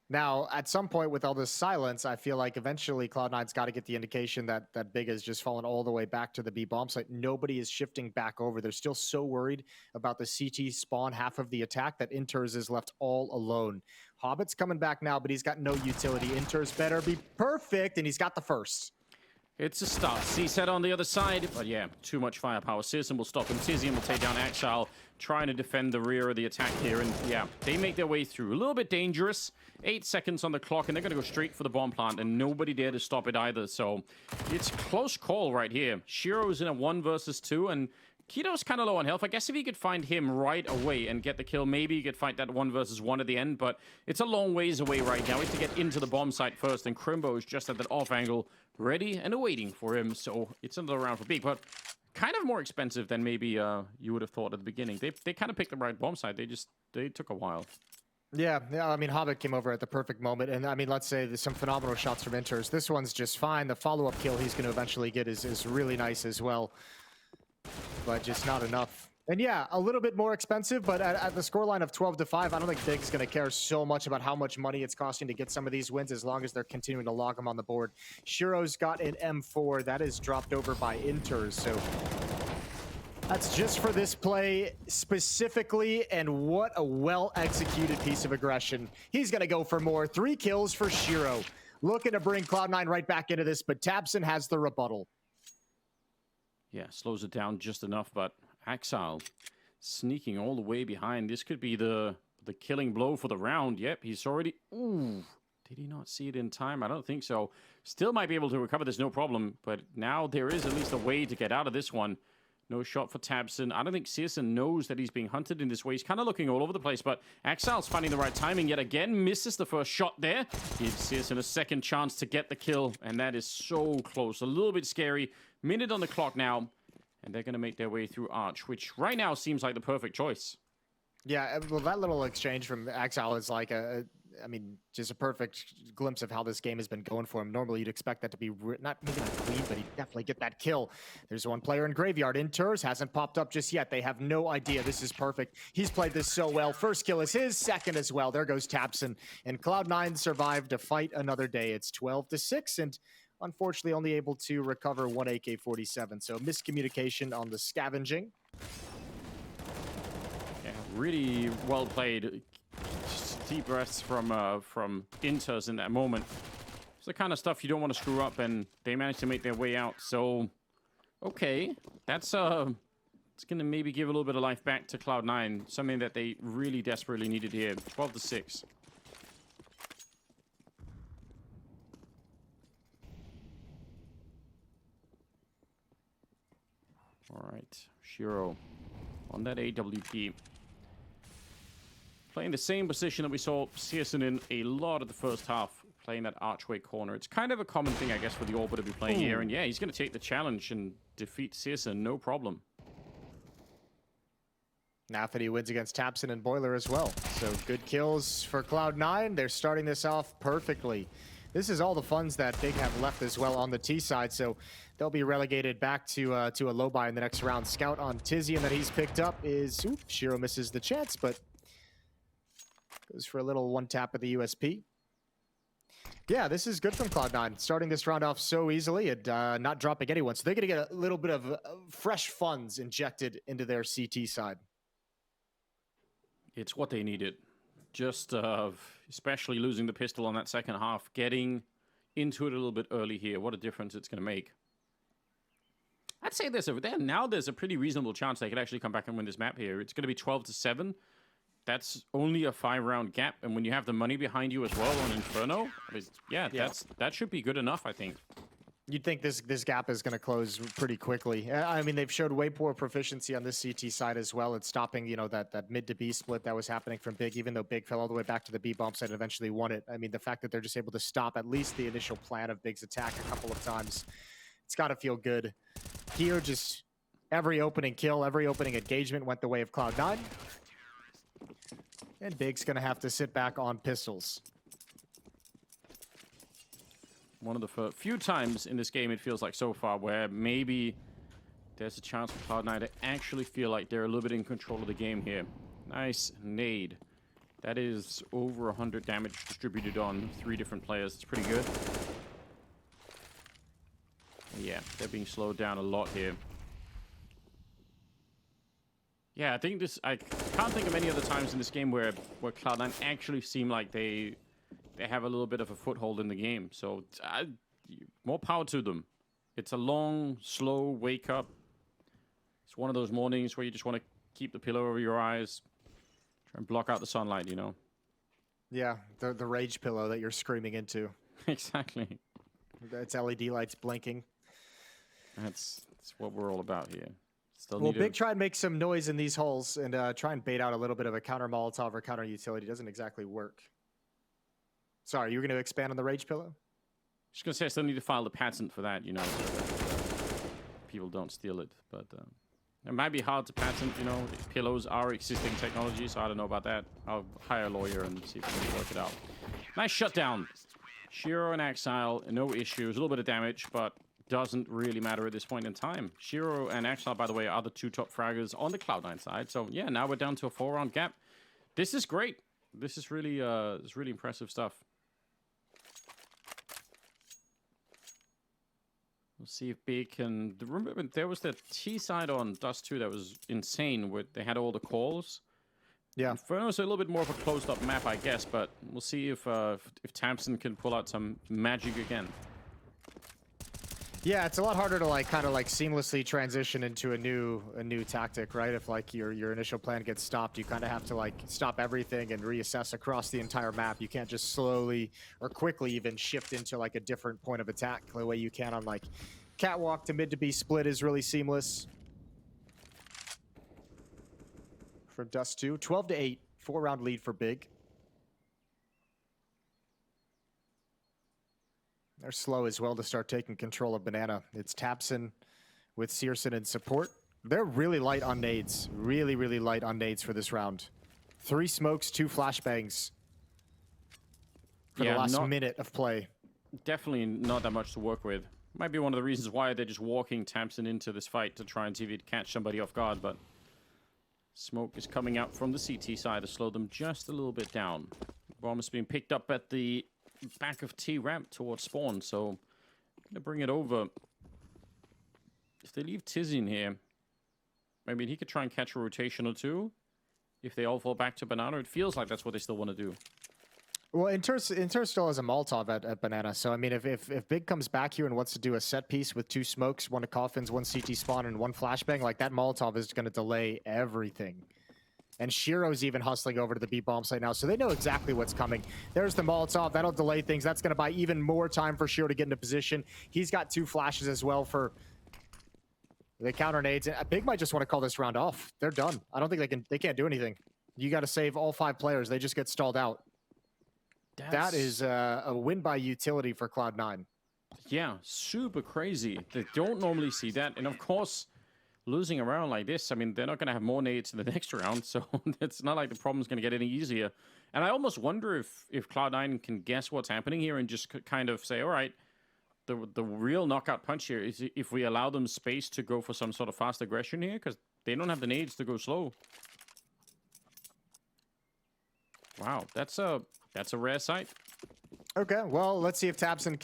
Now, at some point with all this silence, I feel like eventually Cloud9's got to get the indication that Big has just fallen all the way back to the B bomb site. Nobody is shifting back over. They're still so worried about the CT spawn half of the attack that Inters is left all alone. Hobbit's coming back now, but he's got no utility. Inters better be perfect, and he's got the first. It's a start. C-set on the other side, but yeah, too much firepower. Searson will stop him. Tizian will take down Axile, trying to defend the rear of the attack here, and yeah, they make their way through. A little bit dangerous. 8 seconds on the clock, and they're going to go straight for the bomb plant, and nobody dare to stop it either, so it's close call right here. Shiro's in a 1 versus 2, and Keto's kind of low on health. I guess if you could find him right away and get the kill, maybe you could fight that 1 versus 1 at the end, but it's a long ways away right now. We have to get into the bomb site first, and Crimbo is just at that off angle, ready and awaiting for him, so it's another round for Big, but kind of more expensive than maybe you would have thought at the beginning. They kind of picked the right bomb site. They took a while. Yeah, I mean, Hobbit came over at the perfect moment, and I mean, let's say there's some phenomenal shots from Inters. This one's just fine. The follow-up kill he's going to eventually get is really nice as well, but just not enough. And yeah, a little bit more expensive, but at the scoreline of 12-5, I don't think Big's going to care so much about how much money it's costing to get some of these wins as long as they're continuing to log them on the board. Shiro's got an M4 that is dropped over by Inters, so that's just for this play specifically, and what a well-executed piece of aggression. He's going to go for more. 3 kills for Shiro. Looking to bring Cloud9 right back into this, but Tabson has the rebuttal. Yeah, slows it down just enough, but Axile sneaking all the way behind. This could be the killing blow for the round. Yep, he's already... Ooh, did he not see it in time? I don't think so. Still might be able to recover this, no problem, but now there is at least a way to get out of this one. No shot for Tabson. I don't think Searson knows that he's being hunted in this way. He's kind of looking all over the place, but Axile's finding the right timing yet again. Misses the first shot there. Gives Searson a second chance to get the kill, and that is so close. A little bit scary. Minute on the clock now, and they're going to make their way through Arch, which right now seems like the perfect choice. Yeah, well, that little exchange from Axile is like I mean, just a perfect glimpse of how this game has been going for him. Normally, you'd expect that to be not maybe not clean, but he'd definitely get that kill. There's one player in Graveyard. Inters hasn't popped up just yet. They have no idea. This is perfect. He's played this so well. First kill is his, second as well. There goes Tabson. And Cloud9 survived to fight another day. It's 12-6, and unfortunately only able to recover 1 AK-47. So miscommunication on the scavenging. Yeah, really well played. Deep breaths from Inters in that moment. It's the kind of stuff you don't want to screw up, and they managed to make their way out. So, okay, that's it's gonna maybe give a little bit of life back to Cloud9, something that they really desperately needed here. 12-6. All right, Shiro on that AWP. Playing the same position that we saw Searson in a lot of the first half, playing that archway corner. It's kind of a common thing, I guess, for the Orb to be playing here. And yeah, he's going to take the challenge and defeat Searson, no problem. Nafety wins against Tabson and Boiler as well. So good kills for Cloud9. They're starting this off perfectly. This is all the funds that Big have left as well on the T side, so they'll be relegated back to a low buy in the next round. Scout on Tizian that he's picked up is... Oops, Shiro misses the chance, but goes for a little one tap of the USP. Yeah, this is good from Cloud9. Starting this round off so easily and not dropping anyone. So they're going to get a little bit of fresh funds injected into their CT side. It's what they needed. Just especially losing the pistol on that second half, getting into it a little bit early here, what a difference it's going to make. I'd say there's a pretty reasonable chance they could actually come back and win this map here. It's going to be 12-7. That's only a 5-round gap, and when you have the money behind you as well on Inferno, that should be good enough, I think. You'd think this gap is going to close pretty quickly. I mean, they've showed way poor proficiency on this CT side as well. It's stopping, you know, that mid to B split that was happening from Big, even though Big fell all the way back to the B bomb side and eventually won it. I mean, the fact that they're just able to stop at least the initial plan of Big's attack a couple of times, it's got to feel good. Here, just every opening kill, every opening engagement went the way of Cloud9. And Big's going to have to sit back on pistols. One of the few times in this game, it feels like so far, where maybe there's a chance for Cloud9 to actually feel like they're a little bit in control of the game here. Nice nade. That is over 100 damage distributed on 3 different players. It's pretty good. Yeah, they're being slowed down a lot here. Yeah, I think I can't think of any other times in this game where Cloud9 actually seem like they have a little bit of a foothold in the game. So more power to them. It's a long, slow wake up. It's one of those mornings where you just want to keep the pillow over your eyes, try and block out the sunlight, you know? Yeah, the rage pillow that you're screaming into. Exactly. It's LED lights blinking. That's what we're all about here. Well, Big try and make some noise in these holes and try and bait out a little bit of a counter Molotov or counter utility. Doesn't exactly work. Sorry, you were going to expand on the rage pillow? Just going to say I still need to file the patent for that, you know, so that people don't steal it. But it might be hard to patent, you know. Pillows are existing technology, so I don't know about that. I'll hire a lawyer and see if we can work it out. Nice shutdown. Shiro and Exile, no issues. A little bit of damage, but doesn't really matter at this point in time. Shiro and Exile, by the way, are the 2 top fraggers on the Cloud9 side. So, yeah, now we're down to a 4-round gap. This is great. This is really impressive stuff. We'll see if Big can... Remember, there was that T side on Dust 2 that was insane, where they had all the calls. Yeah. Inferno's a little bit more of a closed-up map, I guess, but we'll see if Tamsin can pull out some magic again. Yeah, it's a lot harder to kind of seamlessly transition into a new tactic, right? If your initial plan gets stopped, you kind of have to stop everything and reassess across the entire map. You can't just slowly or quickly even shift into a different point of attack the way you can on Catwalk to mid to B split is really seamless. For Dust 2, 12-8, 4-round lead for Big. They're slow as well to start taking control of Banana. It's Tapson with Searson in support. They're really light on nades. Really, really light on nades for this round. 3 smokes, 2 flashbangs for the last minute of play. Definitely not that much to work with. Might be one of the reasons why they're just walking Tamsin into this fight to try and see if he'd catch somebody off guard, but smoke is coming out from the CT side to slow them just a little bit down. Bomb is being picked up at the back of T ramp towards spawn, so I'm gonna bring it over. If they leave Tiz in here, I mean, he could try and catch a rotation or 2. If they all fall back to Banana, it feels like that's what they still want to do. Well, Inter still has a Molotov at Banana, so I mean, if Big comes back here and wants to do a set piece with 2 smokes, 1 to coffins, 1 CT spawn, and 1 flashbang, that Molotov is going to delay everything. And Shiro's even hustling over to the B-bomb site now, so they know exactly what's coming. There's the Molotov. That'll delay things. That's going to buy even more time for Shiro to get into position. He's got 2 flashes as well for the counter nades. And Big might just want to call this round off. They're done. I don't think they can't do anything. You got to save all 5 players. They just get stalled out. That is a win by utility for Cloud9. Yeah, super crazy. They don't normally see that. And of course, losing a round like this, I mean, they're not going to have more nades in the next round, so it's not like the problem's going to get any easier. And I almost wonder if Cloud9 can guess what's happening here and just kind of say, all right, the real knockout punch here is if we allow them space to go for some sort of fast aggression here, because they don't have the nades to go slow. Wow, that's a rare sight. Okay, well, let's see if Tapson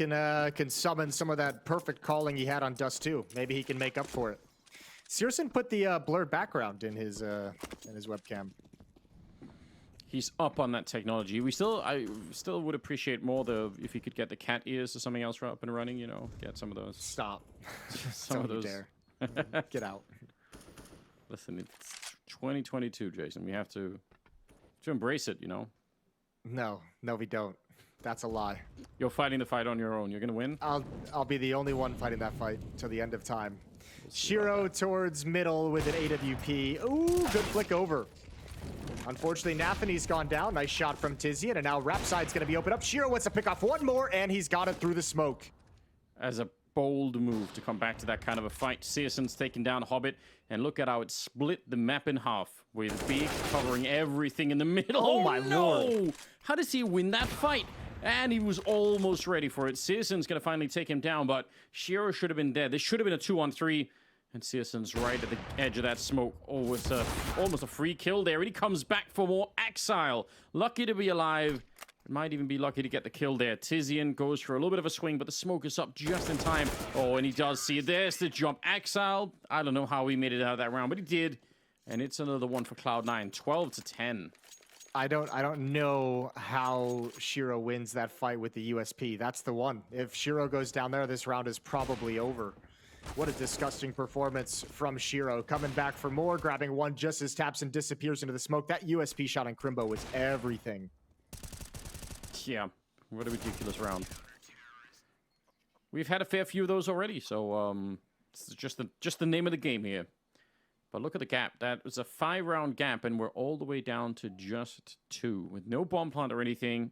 can summon some of that perfect calling he had on Dust 2. Maybe he can make up for it. Searson put the blurred background in his webcam. He's up on that technology. I still would appreciate more if he could get the cat ears or something else up and running. You know, get some of those. Stop. Some of Don't those. you dare. Get out. Listen, it's 2022, Jason. We have to embrace it. You know. No, we don't. That's a lie. You're fighting the fight on your own. You're gonna win. I'll be the only one fighting that fight till the end of time. Shiro towards middle with an AWP. Ooh, good flick over. Unfortunately, Nathany's gone down. Nice shot from Tizian, and now Rapside's going to be open up. Shiro wants to pick off one more, and he's got it through the smoke. As a bold move to come back to that kind of a fight, Searson's taking down Hobbit, and look at how it split the map in half, with Big covering everything in the middle. Oh my no! lord. How does he win that fight? And he was almost ready for it. Searson's going to finally take him down, but Shiro should have been dead. This should have been a 2-on-3. And Searson's right at the edge of that smoke. Oh, it's almost a free kill there. And he comes back for more. Exile, lucky to be alive. Might even be lucky to get the kill there. Tizian goes for a little bit of a swing, but the smoke is up just in time. Oh, and he does see it. There's the jump. Exile, I don't know how he made it out of that round, but he did. And it's another one for Cloud9, 12-10. I don't know how Shiro wins that fight with the USP. That's the one. If Shiro goes down there, this round is probably over. What a disgusting performance from Shiro. Coming back for more, grabbing one just as Tapson disappears into the smoke. That USP shot on Crimbo was everything. Yeah, what a ridiculous round. We've had a fair few of those already, so it's just the name of the game here. But look at the gap. That was a 5-round gap, and we're all the way down to just 2 with no bomb plant or anything.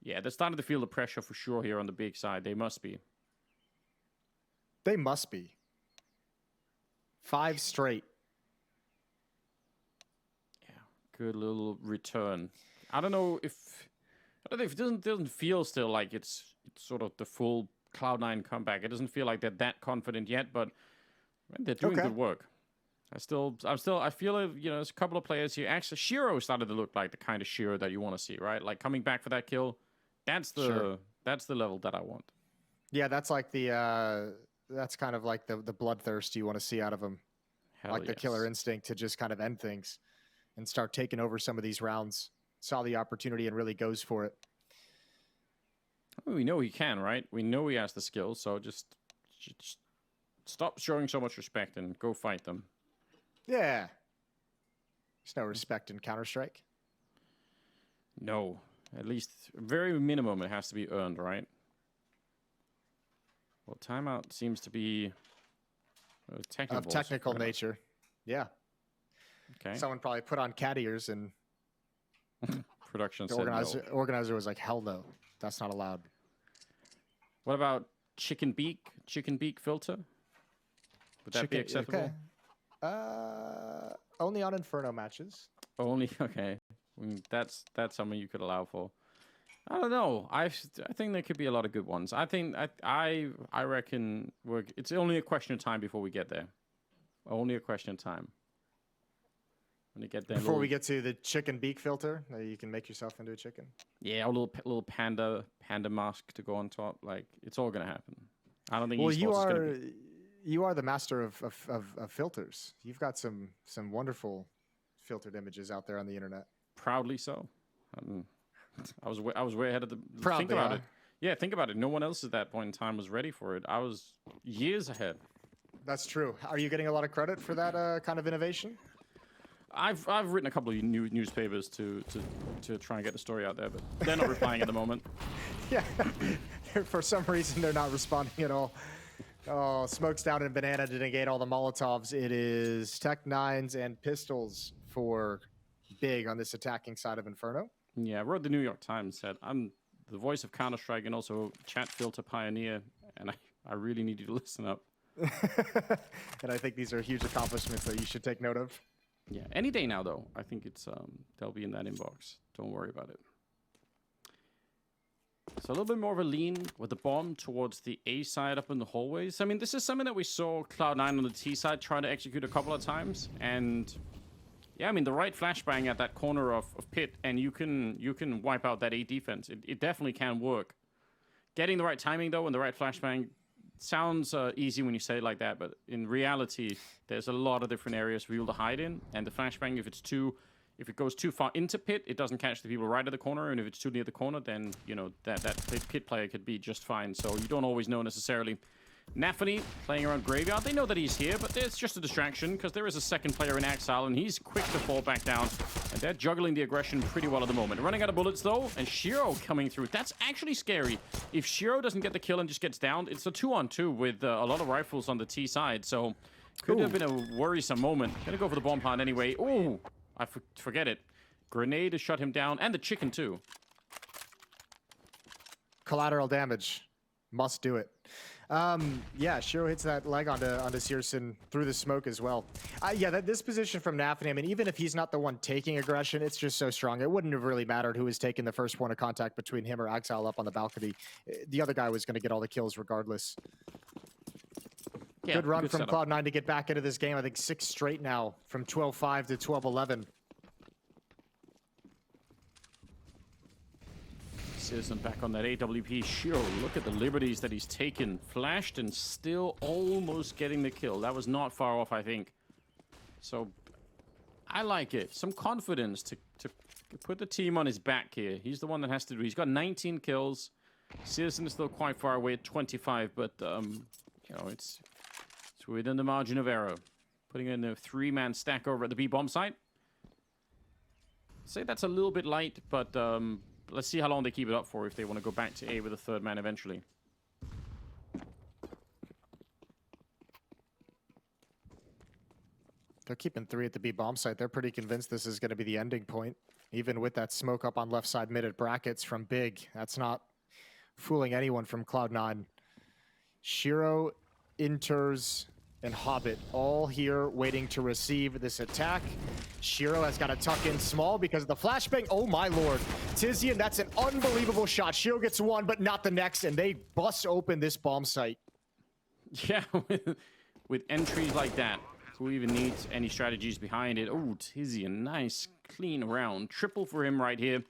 Yeah, they're starting to feel the pressure for sure here on the big side. They must be. They must be. 5 straight. Yeah, good little return. I don't know if it doesn't feel still like it's sort of the full Cloud9 comeback. It doesn't feel like they're that confident yet, but they're doing good work. I feel there's a couple of players here. Actually, Shiro started to look like the kind of Shiro that you want to see, right? Like coming back for that kill. That's the level that I want. Yeah, that's like that's kind of like the bloodthirst you want to see out of him. Hell like the killer instinct to just kind of end things and start taking over some of these rounds. Saw the opportunity and really goes for it. We know he can, right? We know he has the skills, so just stop showing so much respect and go fight them. Yeah. There's no respect in Counter-Strike. No. At least, very minimum, it has to be earned, right? Well, timeout seems to be of technical nature. Yeah. Okay. Someone probably put on cat ears and production the said organizer was like, hell no, that's not allowed. What about chicken beak filter? Would that be acceptable? Okay. Only on Inferno matches. Only, okay. That's something you could allow for. I don't know. I think there could be a lot of good ones. I reckon it's only a question of time before we get there. Only a question of time. When you get there. Before we get to the chicken beak filter, you can make yourself into a chicken. Yeah, a little panda mask to go on top. Like, it's all gonna happen. I don't think. Well, you are the master of filters. You've got some wonderful filtered images out there on the internet. Proudly so. I was way ahead of the. Proudly, think about it. Yeah, think about it. No one else at that point in time was ready for it. I was years ahead. That's true. Are you getting a lot of credit for that kind of innovation? I've written a couple of newspapers to try and get the story out there, but they're not replying at the moment. Yeah, for some reason they're not responding at all. Oh, smokes down in banana to negate all the Molotovs. It is Tech 9s and pistols for Big on this attacking side of Inferno. Yeah, I wrote the New York Times, said I'm the voice of Counter-Strike and also chat filter pioneer, and I really need you to listen up. And I think these are huge accomplishments that you should take note of. Yeah, any day now, though. I think it's they'll be in that inbox. Don't worry about it. So a little bit more of a lean with the bomb towards the A side up in the hallways. I mean, this is something that we saw Cloud9 on the T side try to execute a couple of times. And yeah, I mean, the right flashbang at that corner of pit, and you can wipe out that A defense. It definitely can work. Getting the right timing, though, and the right flashbang sounds easy when you say it like that, but in reality, there's a lot of different areas for you to hide in, and the flashbang, if it's too if it goes too far into pit, it doesn't catch the people right at the corner, and if it's too near the corner, then, you know, that pit player could be just fine. So you don't always know necessarily. Nafany playing around Graveyard. They know that he's here, but it's just a distraction because there is a second player in Exile, and he's quick to fall back down. And they're juggling the aggression pretty well at the moment. Running out of bullets, though, and Shiro coming through. That's actually scary. If Shiro doesn't get the kill and just gets downed, it's a 2-on-2 with a lot of rifles on the T side. So could have been a worrisome moment. Gonna go for the bomb plant anyway. Oh, I forget it. Grenade to shut him down, and the chicken, too. Collateral damage. Must do it. Yeah, Shiro hits that leg onto Searson through the smoke as well. Yeah, this position from Nafany, I mean, even if he's not the one taking aggression, it's just so strong. It wouldn't have really mattered who was taking the first point of contact between him or Exile up on the balcony. The other guy was going to get all the kills regardless. Yeah, good run from Cloud9 to get back into this game. I think 6 straight now, from 12-5 to 12-11. Searson back on that AWP. Shiro, look at the liberties that he's taken. Flashed and still almost getting the kill. That was not far off, I think. So, I like it. Some confidence to put the team on his back here. He's the one that has to do. He's got 19 kills. Searson is still quite far away at 25, but, you know, it's within the margin of error. Putting in a 3-man stack over at the B bomb site. I'd say that's a little bit light, but, let's see how long they keep it up for if they want to go back to A with a 3rd man eventually. They're keeping 3 at the B bomb site. They're pretty convinced this is going to be the ending point. Even with that smoke up on left side mid at brackets from Big. That's not fooling anyone from Cloud9. Shiro, Inters, and Hobbit all here waiting to receive this attack. Shiro has got to tuck in small because of the flashbang. Oh my lord. Tizian, that's an unbelievable shot. Shiro gets one, but not the next, and they bust open this bomb site. Yeah, with entries like that, who even needs any strategies behind it? Oh, Tizian, nice, clean round. Triple for him right here.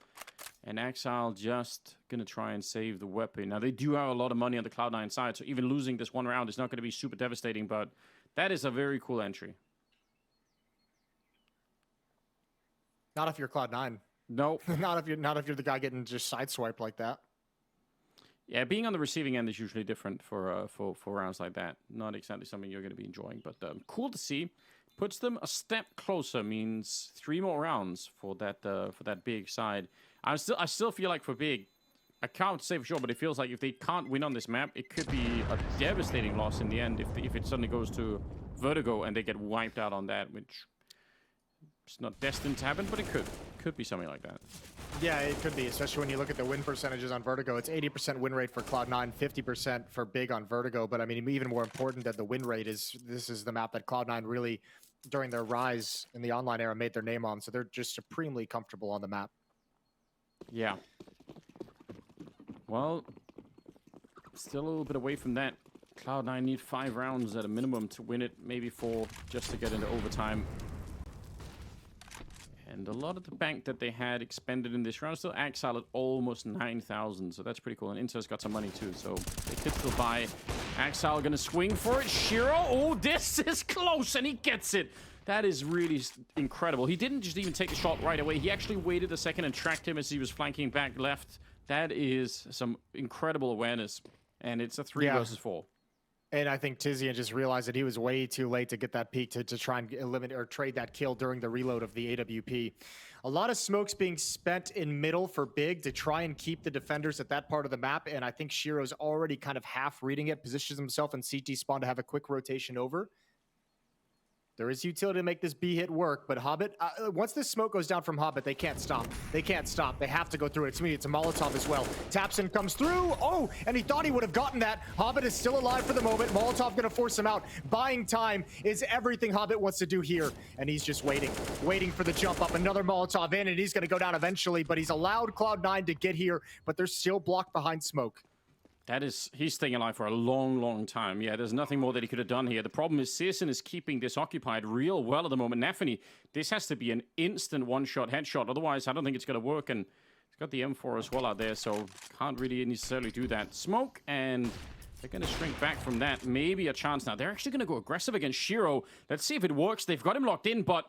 And Exile just gonna try and save the weapon. Now, they do have a lot of money on the Cloud9 side, so even losing this one round is not gonna be super devastating, but that is a very cool entry. Not if you're Cloud9. Nope. not if you're the guy getting just sideswiped like that. Yeah, being on the receiving end is usually different for rounds like that. Not exactly something you're gonna be enjoying, but cool to see. Puts them a step closer, means 3 more rounds for that Big side. I still feel like for Big, I can't say for sure, but it feels like if they can't win on this map, it could be a devastating loss in the end if it suddenly goes to Vertigo and they get wiped out on that, which is not destined to happen, but it could be something like that. Yeah, it could be, especially when you look at the win percentages on Vertigo. It's 80% win rate for Cloud9, 50% for Big on Vertigo. But I mean, even more important than the win rate is this is the map that Cloud9 really, during their rise in the online era, made their name on. So they're just supremely comfortable on the map. Yeah. Well, still a little bit away from that. Cloud9 need 5 rounds at a minimum to win it, maybe 4 just to get into overtime. And a lot of the bank that they had expended in this round still Exile at almost 9,000, so that's pretty cool. And Inter's got some money too, so they could still buy. Exile gonna swing for it. Shiro, oh, this is close, and he gets it. That is really incredible. He didn't just even take the shot right away. He actually waited a second and tracked him as he was flanking back left. That is some incredible awareness, and it's a 3 versus 4. And I think Tizian just realized that he was way too late to get that peak to try and eliminate or trade that kill during the reload of the AWP. A lot of smokes being spent in middle for Big to try and keep the defenders at that part of the map, and I think Shiro's already kind of half reading it, positions himself in CT spawn to have a quick rotation over. There is utility to make this B hit work, but Hobbit, once this smoke goes down from Hobbit, they can't stop. They can't stop. They have to go through it. To me, it's a Molotov as well. Tapson comes through. Oh, and he thought he would have gotten that. Hobbit is still alive for the moment. Molotov going to force him out. Buying time is everything Hobbit wants to do here, and he's just waiting for the jump up. Another Molotov in, and he's going to go down eventually, but he's allowed Cloud9 to get here, but they're still blocked behind smoke. He's staying alive for a long, long time. Yeah, there's nothing more that he could have done here. The problem is Searson is keeping this occupied real well at the moment. Nafany, this has to be an instant one-shot headshot. Otherwise, I don't think it's going to work. And he's got the M4 as well out there, so can't really necessarily do that. Smoke, and they're going to shrink back from that. Maybe a chance now. They're actually going to go aggressive against Shiro. Let's see if it works. They've got him locked in, but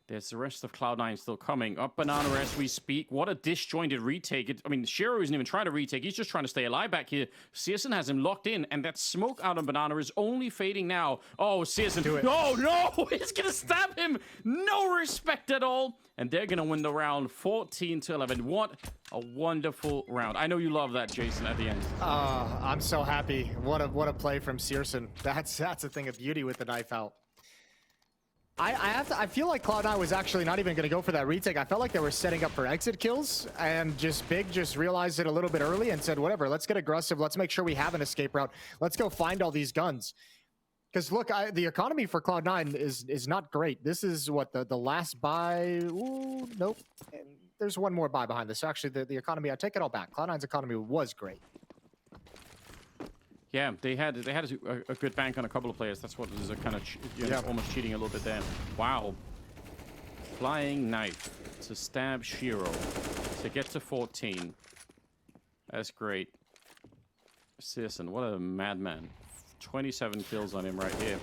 There's the rest of Cloud9 still coming. Up Banana as we speak. What a disjointed retake. I mean, Shiro isn't even trying to retake. He's just trying to stay alive back here. Searson has him locked in, and that smoke out on Banana is only fading now. Oh, Searson. Do it. Oh, no! He's going to stab him! No respect at all! And they're going to win the round 14-11. What a wonderful round. I know you love that, Jason, at the end. I'm so happy. What a play from Searson. That's a thing of beauty with the knife out. I feel like Cloud9 was actually not even going to go for that retake. I felt like they were setting up for exit kills, and Big just realized it a little bit early and said, whatever, let's get aggressive. Let's make sure we have an escape route. Let's go find all these guns. Because look, the economy for Cloud9 is not great. This is what, the last buy? Ooh, nope. And there's one more buy behind this. Actually, the economy, I take it all back. Cloud9's economy was great. Yeah, they had a good bank on a couple of players. That's what was a kind of almost cheating a little bit there. Wow. Flying knife to stab Shiro to get to 14. That's great. Searson, what a madman. 27 kills on him right here.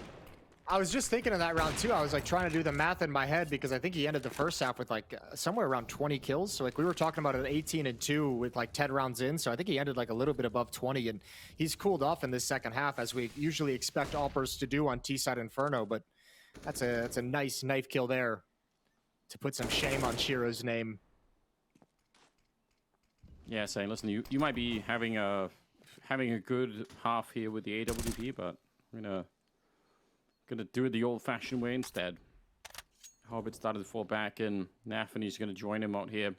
I was just thinking of that round too. I was like trying to do the math in my head because I think he ended the first half with like somewhere around 20 kills. So like we were talking about an 18-2 with like 10 rounds in. So I think he ended like a little bit above 20, and he's cooled off in this second half as we usually expect Alpers to do on T-Side Inferno. But that's a nice knife kill there to put some shame on Shiro's name. Yeah, saying, listen, you might be having a good half here with the AWP, but I'm gonna do it the old-fashioned way instead. Hobbit started to fall back, and Nafany's gonna join him out here.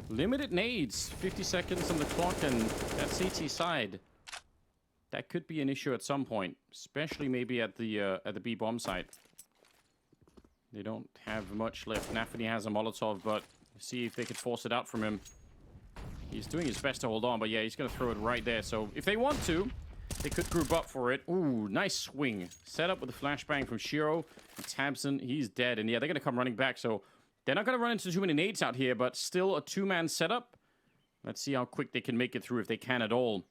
Limited nades, 50 seconds on the clock, and that CT side. That could be an issue at some point, especially maybe at the B bomb site. They don't have much left. Nafany has a Molotov, but see if they could force it out from him. He's doing his best to hold on, but yeah, he's gonna throw it right there. So if they want to, they could group up for it. Ooh, nice swing. Set up with a flashbang from Shiro. And Tabson, he's dead. And yeah, they're going to come running back. So they're not going to run into too many nades out here, but still a two-man setup. Let's see how quick they can make it through, if they can at all.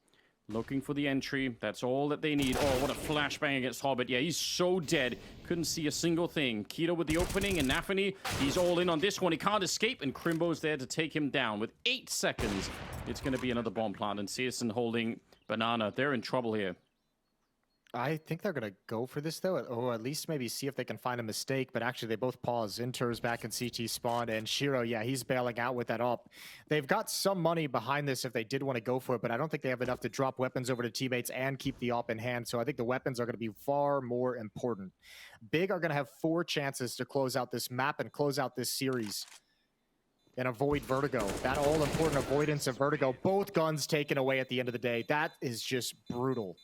Looking for the entry. That's all that they need. Oh, what a flashbang against Hobbit. Yeah, he's so dead. Couldn't see a single thing. Keto with the opening, and Nafany, he's all in on this one. He can't escape, and Crimbo's there to take him down. With 8 seconds, it's going to be another bomb plant, and Searson holding Banana. They're in trouble here. I think they're going to go for this, though, or at least maybe see if they can find a mistake. But actually, they both pause. Inter's back in CT spawn, and Shiro, yeah, he's bailing out with that up. They've got some money behind this if they did want to go for it, but I don't think they have enough to drop weapons over to teammates and keep the op in hand. So I think the weapons are going to be far more important. Big are going to have 4 chances to close out this map and close out this series and avoid Vertigo. That all-important avoidance of Vertigo. Both guns taken away at the end of the day. That is just brutal.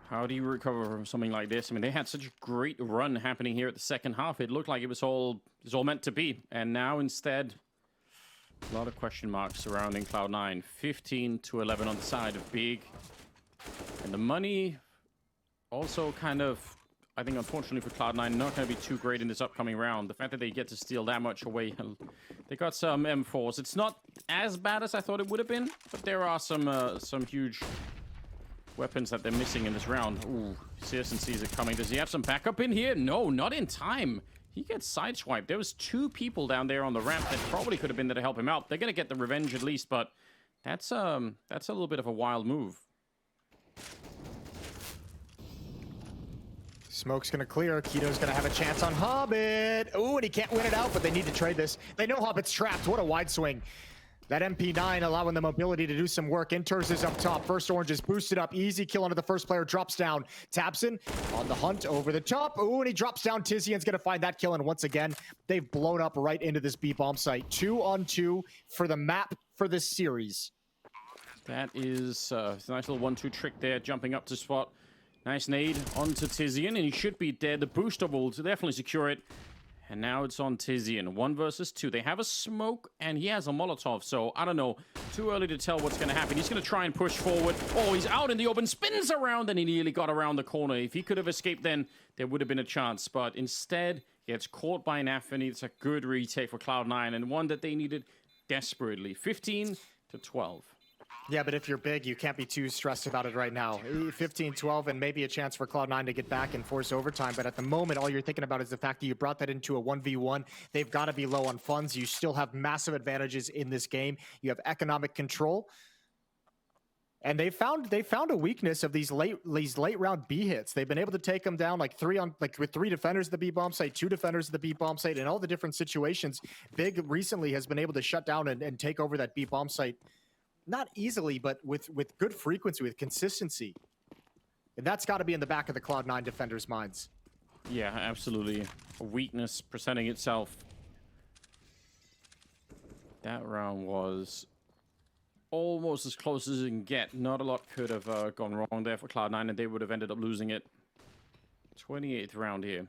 How do you recover from something like this? I mean, they had such a great run happening here at the second half. It looked like it was all meant to be. And now instead, a lot of question marks surrounding Cloud9. 15-11 on the side of Big. And the money also kind of, I think unfortunately for Cloud9, not going to be too great in this upcoming round. The fact that they get to steal that much away. They got some M4s. It's not as bad as I thought it would have been, but there are some huge weapons that they're missing in this round. Ooh, Searson sees it coming. Does he have some backup in here? No, not in time. He gets sideswiped. There was 2 people down there on the ramp that probably could have been there to help him out. They're going to get the revenge at least, but that's a little bit of a wild move. Smoke's going to clear. Keto's going to have a chance on Hobbit. Ooh, and he can't win it out, but they need to trade this. They know Hobbit's trapped. What a wide swing. That MP9 allowing the mobility to do some work. Inters is up top. First orange is boosted up. Easy kill onto the first player. Drops down. Tabson on the hunt over the top. Ooh, and he drops down. Tizian's going to find that kill. And once again, they've blown up right into this B bomb site. 2-on-2 for the map for this series. That is a nice little 1-2 trick there. Jumping up to spot. Nice nade onto Tizian, and he should be dead. The booster will definitely secure it. And now it's on Tizian. 1 versus 2. They have a smoke, and he has a Molotov. So, I don't know. Too early to tell what's going to happen. He's going to try and push forward. Oh, he's out in the open. Spins around, and he nearly got around the corner. If he could have escaped then, there would have been a chance. But instead, he gets caught by Nafany. It's a good retake for Cloud9, and one that they needed desperately. 15-12. Yeah, but if you're big, you can't be too stressed about it right now. 15-12 and maybe a chance for Cloud9 to get back and force overtime. But at the moment, all you're thinking about is the fact that you brought that into a 1v1. They've got to be low on funds. You still have massive advantages in this game. You have economic control. And they found a weakness of these late round B hits. They've been able to take them down with 3 defenders at the B bomb site, 2 defenders at the B bomb site, in all the different situations. Big recently has been able to shut down and take over that B bomb site. Not easily, but with good frequency, with consistency. And that's got to be in the back of the Cloud9 defenders' minds. Yeah, absolutely. A weakness presenting itself. That round was almost as close as you can get. Not a lot could have gone wrong there for Cloud9, and they would have ended up losing it. 28th round here.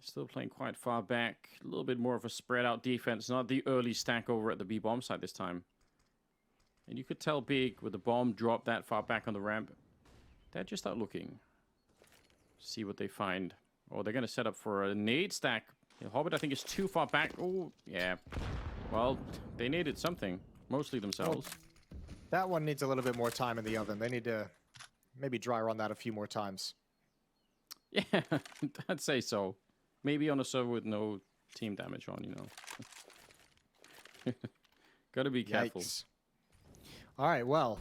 Still playing quite far back. A little bit more of a spread out defense. Not the early stack over at the B bomb site this time. And you could tell Big, with the bomb dropped that far back on the ramp, they're just out looking. See what they find. Oh, they're going to set up for a nade stack. Hobbit, I think, is too far back. Oh, yeah. Well, they needed something. Mostly themselves. Well, that one needs a little bit more time in the oven. They need to maybe dry run that a few more times. Yeah, I'd say so. Maybe on a server with no team damage on, you know. Gotta be careful. Yikes. All right, well.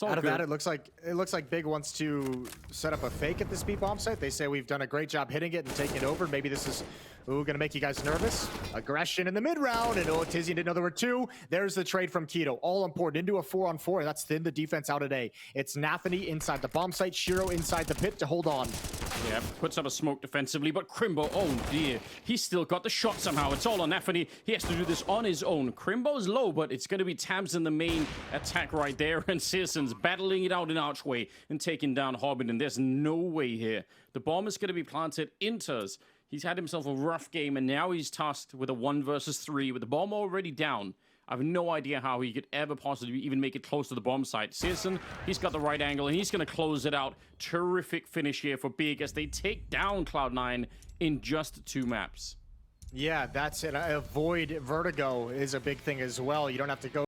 Out of that, it looks like Big wants to set up a fake at this B bomb site. They say we've done a great job hitting it and taking it over. Maybe this is gonna make you guys nervous. Aggression in the mid round, and Tizian didn't know there were 2. There's the trade from Keto, all important into a 4-on-4, and that's thinned the defense out today. It's Nathany inside the bomb site, Shiro inside the pit to hold on. Yeah, puts up a smoke defensively, but Crimbo, oh dear, he's still got the shot somehow. It's all on Nathany. He has to do this on his own. Crimbo's low, but it's going to be Tabs in the main attack right there, and Searson's battling it out in Archway and taking down Hobbit, and there's no way here. The bomb is going to be planted. Inters, he's had himself a rough game, and now he's tasked with a 1 versus 3 with the bomb already down. I have no idea how he could ever possibly even make it close to the bomb site. Searson, he's got the right angle, and he's going to close it out. Terrific finish here for Big as they take down Cloud9 in just 2 maps. Yeah, that's it. Avoid vertigo is a big thing as well. You don't have to go